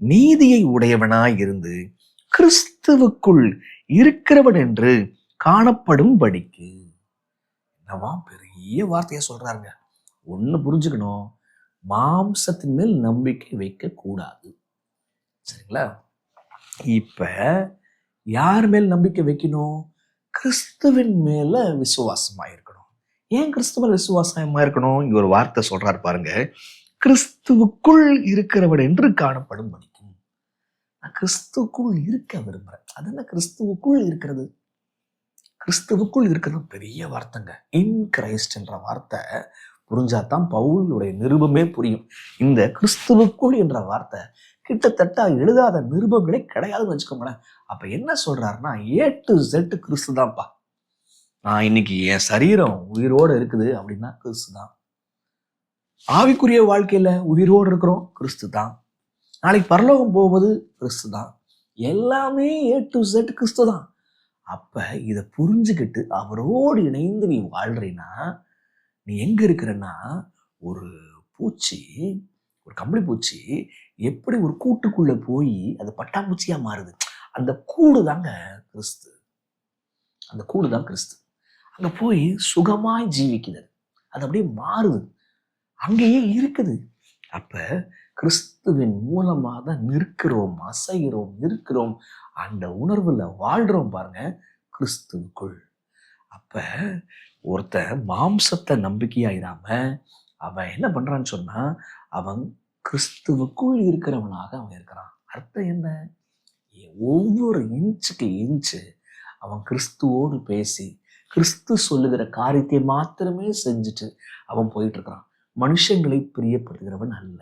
நீதியை உடையவனாய் இருந்து கிறிஸ்துவுக்குள் இருக்கிறவன் என்று காணப்படும் படிக்கு. என்னவா பெரிய வார்த்தைய சொல்றாருங்க. ஒண்ணு புரிஞ்சுக்கணும், மாம்சத்தின் மேல் நம்பிக்கை வைக்க கூடாது. சரிங்களா? இப்ப யார் மேல் நம்பிக்கை வைக்கணும்? கிறிஸ்துவின் மேல விசுவாசமா இருக்கணும். ஏன் கிறிஸ்துவ விசுவாசமா இருக்கணும்? இங்க ஒரு வார்த்தை சொல்றாரு பாருங்க, கிறிஸ்துவுக்குள் இருக்கிறவன் என்று காணப்படும் படிக்கும். நான் கிறிஸ்துவுக்குள் இருக்க விரும்புறேன். அது என்ன கிறிஸ்துவுக்குள் இருக்கிறது? கிறிஸ்துவுக்குள் இருக்கிறது பெரிய வார்த்தைங்க. இன் கிரைஸ்ட் என்ற வார்த்தை புரிஞ்சாதான் பவுலுடைய நிருபமே புரியும். இந்த கிறிஸ்துவுக்குள் என்ற வார்த்தை கிட்டத்தட்ட எழுதாத நிருபங்களே கிடையாதுன்னு வச்சுக்கோங்களேன். அப்ப என்ன சொல்றாருன்னா, A to Z கிறிஸ்து தான்ப்பா. நான் இன்னைக்கு என் சரீரம் உயிரோடு இருக்குது அப்படின்னா கிறிஸ்து தான். ஆவிக்குரிய வாழ்க்கையில உயிரோடு இருக்கிறோம், கிறிஸ்து தான். நாளைக்கு பரலோகம் போவது கிறிஸ்து தான். எல்லாமே A to Z கிறிஸ்து தான். அப்ப இதை புரிஞ்சுக்கிட்டு அவரோடு இணைந்து நீ வாழ்றீன்னா, நீ எங்க இருக்கிறன்னா, ஒரு பூச்சி, ஒரு கம்பளி பூச்சி எப்படி ஒரு கூட்டுக்குள்ள போய் அது பட்டாம்பூச்சியா மாறுது, அந்த கூடு தாங்க கிறிஸ்து. அந்த கூடு தான் கிறிஸ்து. அங்க போய் சுகமாய் ஜீவிக்குது. அது அப்படியே மாறுது, அங்கேயே இருக்குது. அப்ப கிறிஸ்துவின் மூலமா தான் நிற்கிறோம், அசைகிறோம், இருக்கிறோம், அந்த உணர்வுல வாழ்றோம் பாருங்க, கிறிஸ்துவுக்குள். அப்ப ஒருத்தன் மாம்சத்தை நம்பிக்கையாயிராம அவன் என்ன பண்றான்னு சொன்னா, அவன் கிறிஸ்துவுக்குள் இருக்கிறவனாக அவன் இருக்கிறான். அர்த்தம் என்ன? ஒவ்வொரு இன்ச்சுக்கு இன்ச்சு அவன் கிறிஸ்துவோடு பேசி கிறிஸ்து சொல்லுகிற காரியத்தை மாத்திரமே செஞ்சுட்டு அவன் போயிட்டு இருக்கிறான். மனுஷங்களை பிரியப்படுத்துகிறவன் அல்ல,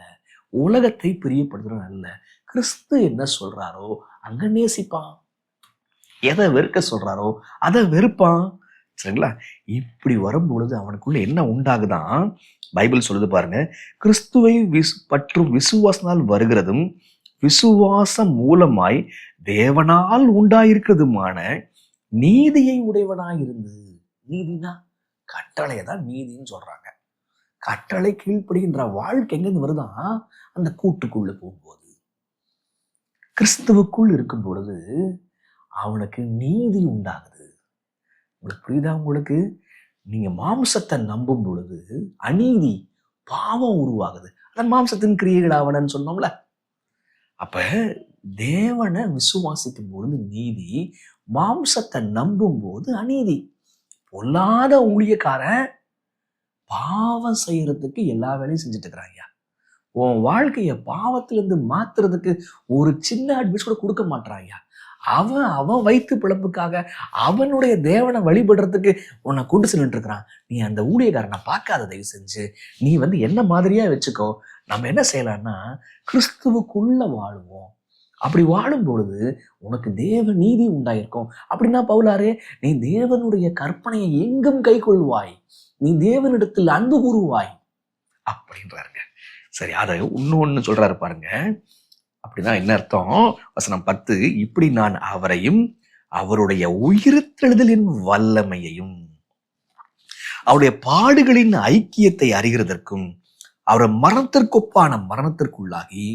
உலகத்தை பிரியப்படுத்துகிறவன் அல்ல. கிறிஸ்து என்ன சொல்றாரோ அங்க நேசிப்பான், எதை வெறுக்க சொல்றாரோ அதை வெறுப்பான். சரிங்களா? இப்படி வரும்பொழுது அவனுக்குள்ள என்ன உண்டாகுதான் பைபிள் சொல்லுது பாருங்க. கிறிஸ்துவை பற்றும் விசுவாசனால் வருகிறதும் விசுவாசம் மூலமாய் தேவனால் உண்டாயிருக்கிறதுமான நீதியை உடையவனாயிருந்து. நீதினா கட்டளையை தான் நீதின்னு சொல்றாங்க. கட்டளை கீழ்ப்படுகின்ற வாழ்க்கை எங்கேருந்து வருதான்? அந்த கூட்டுக்குள்ள போகும்போது, கிறிஸ்துவுக்குள் இருக்கும் பொழுது அவனுக்கு நீதி உண்டாகுது. உங்களுக்கு புரியுதா? உங்களுக்கு நீங்க மாம்சத்தை நம்பும் பொழுது அநீதி, பாவம் உருவாகுது. அதான் மாம்சத்தின் கிரியைகள் ஆவனன்னு சொன்னோம்ல. அப்ப தேவனை விசுவாசிக்கும் பொழுது நீதி, மாம்சத்தை நம்பும் போது அநீதி. பொல்லாத ஊழியக்காரன் பாவம் செய்யறதுக்கு எல்லா வேலையும் செஞ்சுட்டு இருக்கிறாங்க. உன் வாழ்க்கைய பாவத்திலிருந்து மாத்துறதுக்கு ஒரு சின்ன அட்வைஸ் கூட கொடுக்க மாட்டாங்க. அவன் வயிற்று பிழப்புக்காக அவனுடைய தேவனை வழிபடுறதுக்கு உன்னை கொண்டு சென்றுட்டு இருக்கிறான். நீ அந்த ஊழியக்காரனை பார்க்காத, தயவு செஞ்சு நீ என்ன மாதிரியா வச்சுக்கோ. நம்ம என்ன செய்யலாம்னா கிறிஸ்துவுக்குள்ள வாழுவோம். அப்படி வாழும் பொழுது உனக்கு தேவ நீதி உண்டாயிருக்கும். அப்படின்னா பவுலாரே, நீ தேவனுடைய கற்பனையை எங்கும் கை கொள்வாய், நீ தேவனிடத்தில் அன்பு கூறுவாய் அப்படின்றாருங்க. சரி, அதை இன்னொன்னு சொல்றாரு பாருங்க. அப்படின்னா என்ன அர்த்தம்? வசனம் 10, இப்படி நான் அவரையும் அவருடைய உயிர்த்தெழுதலின் வல்லமையையும் அவருடைய பாடுகளின் ஐக்கியத்தை அறிகிறதற்கும் அவரை மரணத்திற்கொப்பான மரணத்திற்குள்ளாகி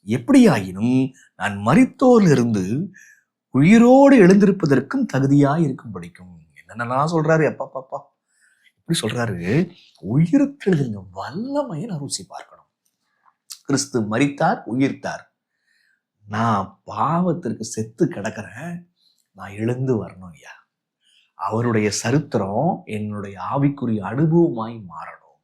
எப்படியாயினும் நான் மரித்தோரிலிருந்து உயிரோடு எழுந்திருப்பதற்கும் தகுதியாய் இருக்கும் படிக்கும். என்னென்னலாம் சொல்றாரு! அப்பா இப்படி சொல்றாரு. உயிர்த்தெழுதலின் வல்லமையை நான் ருசி பார்க்கணும். கிறிஸ்து மரித்தார், உயிர்த்தார். நான் பாவத்திற்கு செத்து கிடக்கிறேன், நான் எழுந்து வரணும் ஐயா. அவருடைய சரித்திரம் என்னுடைய ஆவிக்குரிய அனுபவமாய் மாறணும்.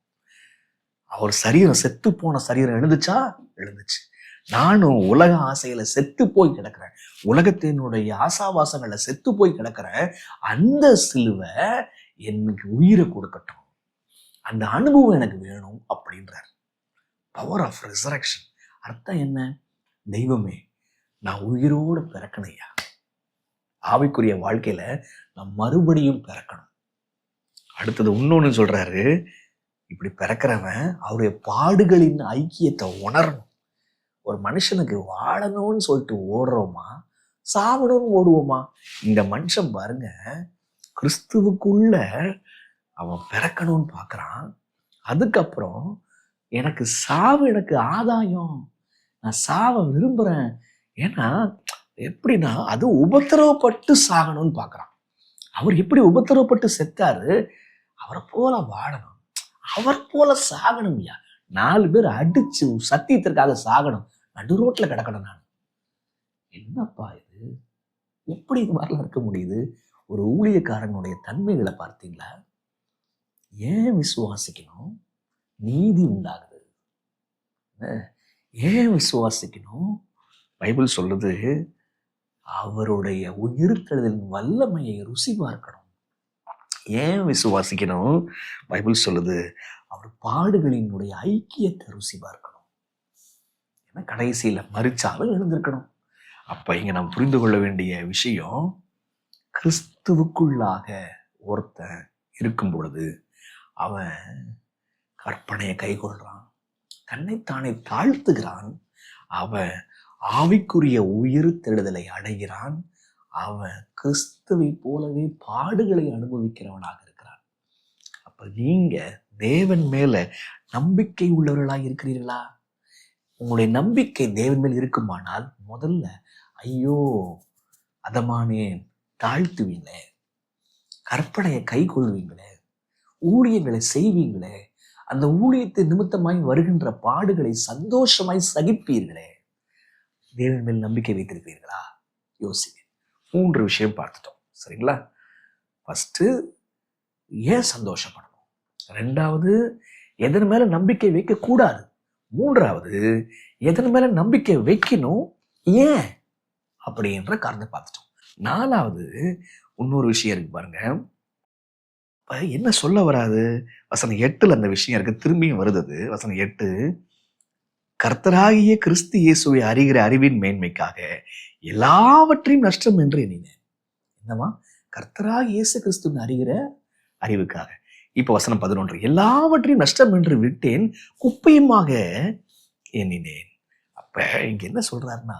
அவர் சரீரம், செத்து போன சரீரம் எழுந்துச்சா? எழுந்துச்சு. நானும் உலக ஆசையில செத்து போய் கிடக்கிறேன், உலகத்தினுடைய ஆசாவாசங்களை செத்து போய் கிடக்கிறேன். அந்த சிலுவை எனக்கு உயிரை கொடுக்கட்டும், அந்த அனுபவம் எனக்கு வேணும் அப்படின்றார். Power of resurrection. அர்த்தம் என்ன? தெய்வமே, நான் உயிரோடு பிறக்கணையா, ஆவிக்குரிய வாழ்க்கையில நான் மறுபடியும் பிறக்கணும். அடுத்தது இன்னொன்னு சொல்றாரு. இப்படி பிறக்கிறவன் அவருடைய பாடுகளின் ஐக்கியத்தை உணரணும். ஒரு மனுஷனுக்கு வாழணும்னு சொல்லிட்டு ஓடுறோமா, சாவணும்னு ஓடுவோமா? இந்த மனுஷன் பாருங்க, கிறிஸ்துவுக்குள்ள அவன் பிறக்கணும்னு பார்க்கறான். அதுக்கப்புறம் எனக்கு சாவு, எனக்கு ஆதாயம், நான் சாவ விரும்புறேன். ஏன்னா எப்படின்னா அது உபத்திரவப்பட்டு சாகணும்னு பார்க்கறான். அவர் எப்படி உபத்திரவப்பட்டு செத்தாரு, அவரை போல வாழணும், அவர் போல சாகணும். 4 பேர் அடிச்சு சத்தியத்திற்காக சாகணும், நடு ரோட்ல கிடக்கணும். நான் என்னப்பா இது? எப்படி இது மாதிரிலாம் இருக்க முடியுது? ஒரு ஊழியக்காரனுடைய தன்மைகளை பார்த்தீங்களா? ஏன் விசுவாசிக்கணும்? நீதி உண்டாகுது. ஏன் விசுவாசிக்கணும்? பைபிள் சொல்லுது, அவருடைய உயிர்த்தெழுதலின் வல்லமையை ருசி பார்க்கணும். ஏன் விசுவாசிக்கணும்? பைபிள் சொல்லுது, அவர் பாடுகளினுடைய ஐக்கியத்தை ருசி பார்க்கணும். ஏன்னா கடைசியில மரிச்சாலும் எழுந்திருக்கணும். அப்ப இங்க நாம் புரிந்து கொள்ள வேண்டிய விஷயம், கிறிஸ்துவுக்குள்ளாக ஒருத்தன் இருக்கும் பொழுது அவன் கற்பனையை கை கொள்றான், தன்னைத்தானே தாழ்த்துகிறான், அவன் ஆவிக்குரிய உயிர்த்தெழுதலை அடைகிறான், அவன் கிறிஸ்துவை போலவே பாடுகளை அனுபவிக்கிறவனாக இருக்கிறான். அப்ப நீங்க தேவன் மேல நம்பிக்கை உள்ளவர்களாக இருக்கிறீர்களா? உங்களுடைய நம்பிக்கை தேவன் மேல் இருக்குமானால் முதல்ல, ஐயோ அதமானேன், தாழ்த்துவீங்களே, கற்பனையை கை கொள்வீங்களே, ஊழியங்களை செய்வீங்களே, அந்த ஊழியத்தை நிமித்தமாய் வருகின்ற பாடுகளை சந்தோஷமாய் சகிப்பீர்களே, தேவன் மேல் நம்பிக்கை வைத்திருக்கிறீர்களா? யோசிங்க. 3 விஷயம் பார்த்துட்டோம், சரிங்களா? ஃபர்ஸ்ட், ஏன் சந்தோஷப்படணும்? 2வது, எதன் மேல நம்பிக்கை வைக்க கூடாது? 3வது, எதன் மேல நம்பிக்கை வைக்கணும், ஏன் அப்படின்ற காரணத்தை பார்த்துட்டோம். 4வது இன்னொரு விஷயம் இருக்கு பாருங்க. என்ன சொல்ல வராது? வசனம் 8ல் அந்த விஷயம் இருக்கு, திரும்பியும் வருது அது. வசனம் 8, கர்த்தராகிய கிறிஸ்து இயேசுவை அறிகிற அறிவின் மேன்மைக்காக எல்லாவற்றையும் நஷ்டம் என்று எண்ணினேன். என்னவா? கர்த்தராகிய இயேசு கிறிஸ்துவின் அறிகிற அறிவுக்காக. இப்ப வசனம் 11, எல்லாவற்றையும் நஷ்டம் என்று விட்டேன், குப்பையுமாக எண்ணினேன். அப்ப இங்க என்ன சொல்றாருன்னா,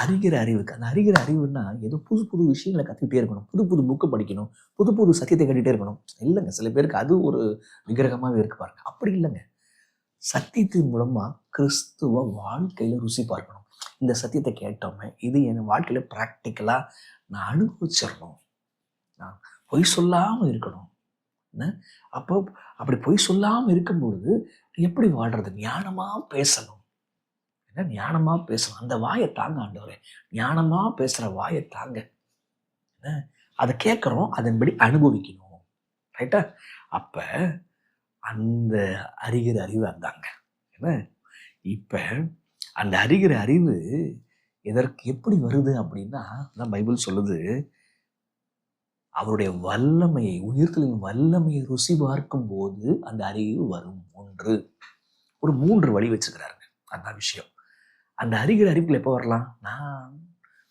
அறிகிற அறிவுக்கு. அந்த அறிகிற அறிவுன்னா ஏதோ புது புது விஷயங்களை கற்றுக்கிட்டே இருக்கணும், புது புது புக்கு படிக்கணும், புது புது சத்தியத்தை கட்டிகிட்டே இருக்கணும் இல்லைங்க. சில பேருக்கு அது ஒரு விக்கிரகமாகவே இருக்கு பாருங்க. அப்படி இல்லைங்க. சத்தியத்தின் மூலமா கிறிஸ்துவ வாழ்க்கையில ருசி பார்க்கணும். இந்த சத்தியத்தை கேட்டோமே, இது என் வாழ்க்கையில ப்ராக்டிக்கலா நான் அனுபவிச்சிடணும், நான் பொய் சொல்லாம இருக்கணும். அப்போ அப்படி பொய் சொல்லாம இருக்கும்பொழுது எப்படி வாழ்றது? ஞானமா பேசணும், ஞானமா பேசணும். அந்த வாயை தாங்க ஆண்டவரே, ஞானமா பேசுற வாயை தாங்க. அதை கேட்கிறோம், அதன்படி அனுபவிக்கணும். ரைட்டா? அப்ப அந்த அறிகிற அறிவு அந்தாங்க. என்ன இப்ப அந்த அறிகிற அறிவு எதற்கு எப்படி வருது அப்படின்னா, பைபிள் சொல்லுது, அவருடைய வல்லமையை, உயிர்த்தலின் வல்லமையை ருசி பார்க்கும் போது அந்த அறிவு வரும். ஒரு 3 வழி வச்சுக்கிறாருங்க. அதான் விஷயம். அந்த அறிகிற அறிவுகள் எப்போ வரலாம்? நான்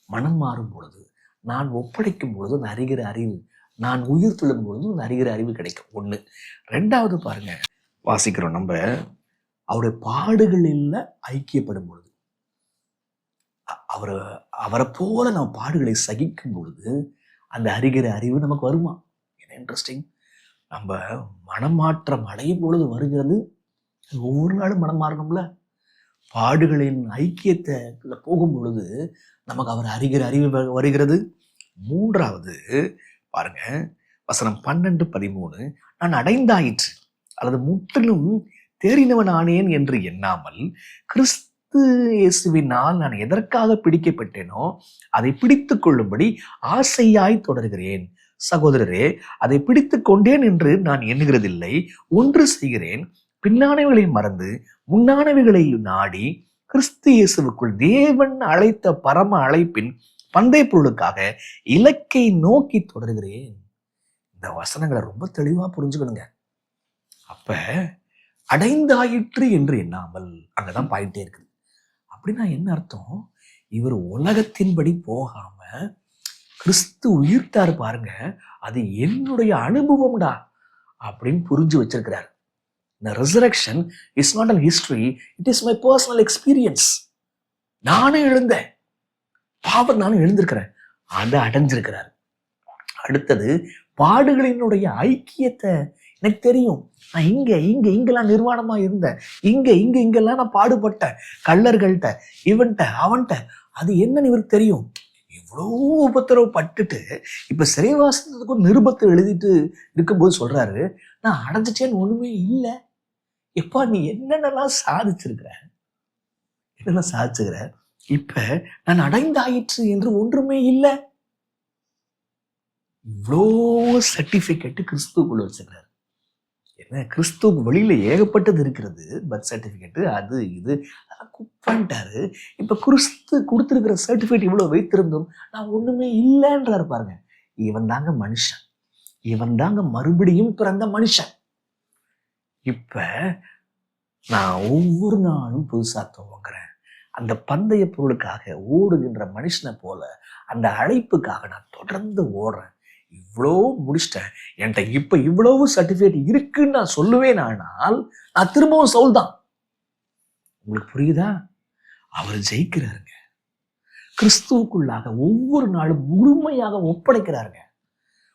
மனம் மாறும் பொழுது, நான் ஒப்படைக்கும் பொழுது அந்த அறிகிற அறிவு, நான் உயிர் தொழும் பொழுது அந்த அறிகிற அறிவு கிடைக்கும். 1. 2வது பாருங்க, வாசிக்கிறோம் நம்ம, அவருடைய பாடுகளில் ஐக்கியப்படும் பொழுது, அவரை போல நம்ம பாடுகளை சகிக்கும் பொழுது அந்த அறிகிற அறிவு நமக்கு வருமா? என்ன இன்ட்ரெஸ்டிங். நம்ம மனமாற்றம் அடையும் பொழுது வருகிறது. ஒவ்வொரு நாளும் மனம் மாறணும்ல. பாடுகளின் ஐக்கியத்தை போகும் பொழுது நமக்கு அவர் அறிகிற அறிவு வருகிறது. 3வது பாருங்க, வசனம் 12, 13, நான் அடைந்தாயிற்று அல்லது முற்றிலும் தேறினவன் ஆனேன் என்று எண்ணாமல் கிறிஸ்து இயேசுவினால் நான் எதற்காக பிடிக்கப்பட்டேனோ அதை பிடித்து கொள்ளும்படி ஆசையாய் தொடர்கிறேன். சகோதரரே, அதை பிடித்து கொண்டேன் என்று நான் எண்ணுகிறதில்லை. ஒன்று செய்கிறேன், பின்னானவைகளை மறந்து முன்னானவைகளை நாடி கிறிஸ்து இயேசுவுக்குள் தேவன் அழைத்த பரம அழைப்பின் பந்தய பொருளுக்காக இலக்கை நோக்கி தொடர்கிறேன். இந்த வசனங்களை ரொம்ப தெளிவா புரிஞ்சுக்கணுங்க. அப்ப அடைந்தாயிற்று என்று எண்ணாமல், அங்கதான் பாயிண்டே இருக்குது. அப்படின்னா என்ன அர்த்தம்? இவர் உலகத்தின்படி போகாம கிறிஸ்து உயிர்த்தாரு பாருங்க, அது என்னுடைய அனுபவம்டா அப்படின்னு புரிஞ்சு வச்சிருக்கிறார். The resurrection is not a history, it is my personal experience. நானே எழுந்தேன், பாவம் நானும் எழுந்திருக்கிறேன், அதை அடைஞ்சிருக்கிறார். அடுத்தது, பாடுகளினுடைய ஐக்கியத்தை எனக்கு தெரியும். நான் இங்கெல்லாம் நிர்வாணமா இருந்தேன், இங்கெல்லாம் நான் பாடுபட்டேன், கள்ளர்கள்ட்ட, இவன்ட்ட அவன்ட்ட. அது என்னன்னு இவருக்கு தெரியும். இவ்வளோ உபத்திரவு பட்டுட்டு இப்ப சிறைவாசத்துக்கு ஒரு நிருபத்தை எழுதிட்டு இருக்கும்போது சொல்றாரு, நான் அடைஞ்சிட்டேன்னு ஒண்ணுமே இல்லை. எப்பா, நீ என்னென்னலாம் சாதிச்சிருக்கிற, இப்ப நான் அடைந்தாயிற்று என்று ஒன்றுமே இல்லை. இவ்வளோ சர்டிபிகேட் கிறிஸ்துக்குள்ள வச்சுக்கிறாரு. என்ன, கிறிஸ்துவுக்கு வெளியில ஏகப்பட்டது இருக்கிறது, பர்த் சர்டிபிகேட், அது இது குப்பான்ட்டாரு. இப்ப கிறிஸ்து கொடுத்திருக்கிற சர்டிபிகேட் இவ்வளவு வைத்திருந்தோம், நான் ஒண்ணுமே இல்லைன்றாரு பாருங்க. இவன் தாங்க மனுஷன், இவன் தாங்க மறுபடியும் பிறந்த மனுஷன். இப்ப நான் ஒவ்வொரு நாளும் புதுசா துவங்குறேன். அந்த பந்தய பொருளுக்காக ஓடுகின்ற மனுஷனை போல அந்த அழைப்புக்காக நான் தொடர்ந்து ஓடுறேன். இவ்வளோ முடிச்சிட்டேன், என்கிட்ட இப்ப இவ்வளவு சர்டிபிகேட் இருக்குன்னு நான் சொல்லுவேன். ஆனால் நான் திரும்பவும் சவுல் தான். உங்களுக்கு புரியுதா? அவர் ஜெயிக்கிறாருங்க. கிறிஸ்துவுக்குள்ளாக ஒவ்வொரு நாளும் முழுமையாக ஒப்படைக்கிறாருங்க.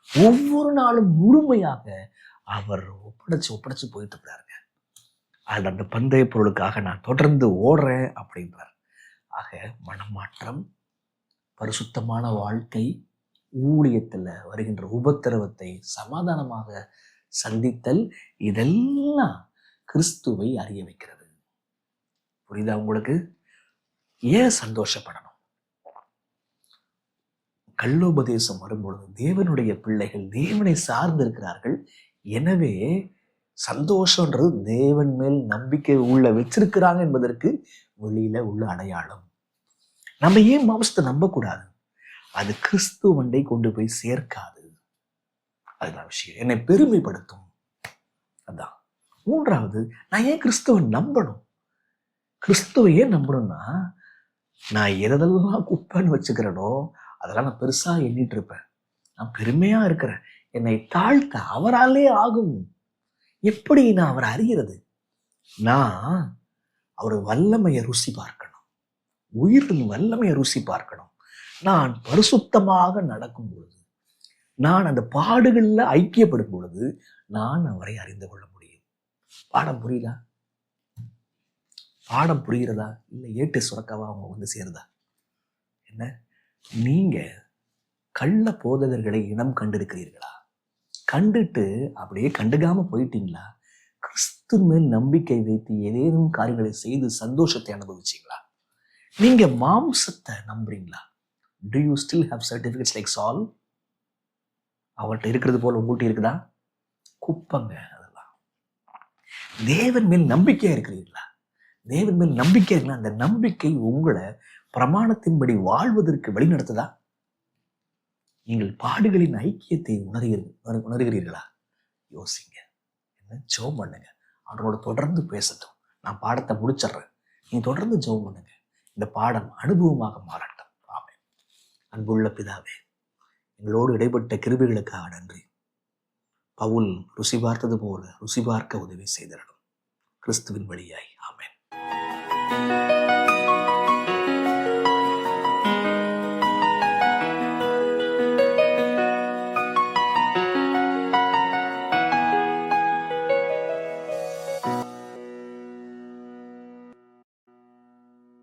ஒவ்வொரு நாளும் முழுமையாக அவர் ஒப்படைச்சு போயிட்டு இருக்கிறாருங்க. அது அந்த பந்தய பொருளுக்காக நான் தொடர்ந்து ஓடுறேன் அப்படின்றார். ஆக மனமாற்றம், பரிசுத்தமான வாழ்க்கை, ஊழியத்தில் வருகின்ற உபத்திரவத்தை சமாதானமாக சந்தித்தல், இதெல்லாம் கிறிஸ்துவை அறிய வைக்கிறது. புரியுதா உங்களுக்கு? ஏன் சந்தோஷப்படணும்? கள்ளோபதேசம் வரும்பொழுது தேவனுடைய பிள்ளைகள் தேவனை சார்ந்து இருக்கிறார்கள். எனவே சந்தோஷம்ன்றது தேவன் மேல் நம்பிக்கை வச்சிருக்கிறாங்க என்பதற்கு வெளியில உள்ள அடையாளம். நம்ம ஏன் மாம்சத்தை நம்பக்கூடாது? அது கிறிஸ்துவண்டை கொண்டு போய் சேர்க்காது. அதுதான் விஷயம். என்னை பெருமைப்படுத்தும். அதான். மூன்றாவது, நான் ஏன் கிறிஸ்துவன் நம்பணும்? கிறிஸ்துவை ஏன் நம்பணும்னா, நான் எதெல்லாம் குப்பைன்னு வச்சுக்கிறேனோ அதெல்லாம் நான் பெருசா எண்ணிட்டு இருப்பேன். நான் பெருமையா இருக்கிறேன். என்னை தாழ்த்த அவராலே ஆகும். எப்படி நான் அவரை அறிகிறது? நான் அவர் வல்லமையை ருசி பார்க்கணும். உயிரின் வல்லமையை ருசி பார்க்கணும். நான் பரிசுத்தமாக நடக்கும் பொழுது, நான் அந்த பாடுகள்ல ஐக்கியப்படும் பொழுது நான் அவரை அறிந்து கொள்ள முடியும். பாடம் புரியுதா? பாடம் புரிகிறதா? இல்லை ஏட்டு சுரக்காவா அவங்க வந்து சேருதா? என்ன, நீங்க கள்ள போதகர்களை இனம் கண்டிருக்கிறீர்களா? கண்டுட்டு அப்படியே கண்டுக்காம போயிட்டீங்களா? கிறிஸ்து மேல் நம்பிக்கை வைத்து ஏதேனும் காரியங்களை செய்து சந்தோஷத்தை அனுபவிச்சீங்களா? நீங்க மாம்சத்தை நம்புறீங்களா? Do you still have certificates like Saul? அவர்கிட்ட இருக்கிறது போல உங்கள்கிட்ட இருக்குதா? குப்பங்க அதெல்லாம். தேவன் மேல் நம்பிக்கையா இருக்கிறீர்களா? தேவன் மேல் நம்பிக்கை இருக்குன்னா அந்த நம்பிக்கை உங்களை பிரமாணத்தின்படி வாழ்வதற்கு வழிநடத்துதா? நீங்கள் பாடுகளின் ஐக்கியத்தை உணர்கிறீர்களா? யோசிங்க. என்ன, ஜெபம் பண்ணுங்க. அவரோட தொடர்ந்து பேசட்டும். நான் பாடத்தை முடிச்சிடுறேன். நீங்க தொடர்ந்து ஜெபம் பண்ணுங்க. இந்த பாடம் அனுபவமாக மாறட்டும். ஆமென். அன்புள்ள பிதாவே, எங்களோடு இடைப்பட்ட கிருபைகளுக்காக நன்றி. பவுல் ருசி பார்த்தது போல ருசி பார்க்க உதவி செய்திடணும். கிறிஸ்துவின் வழியாய். ஆமென்.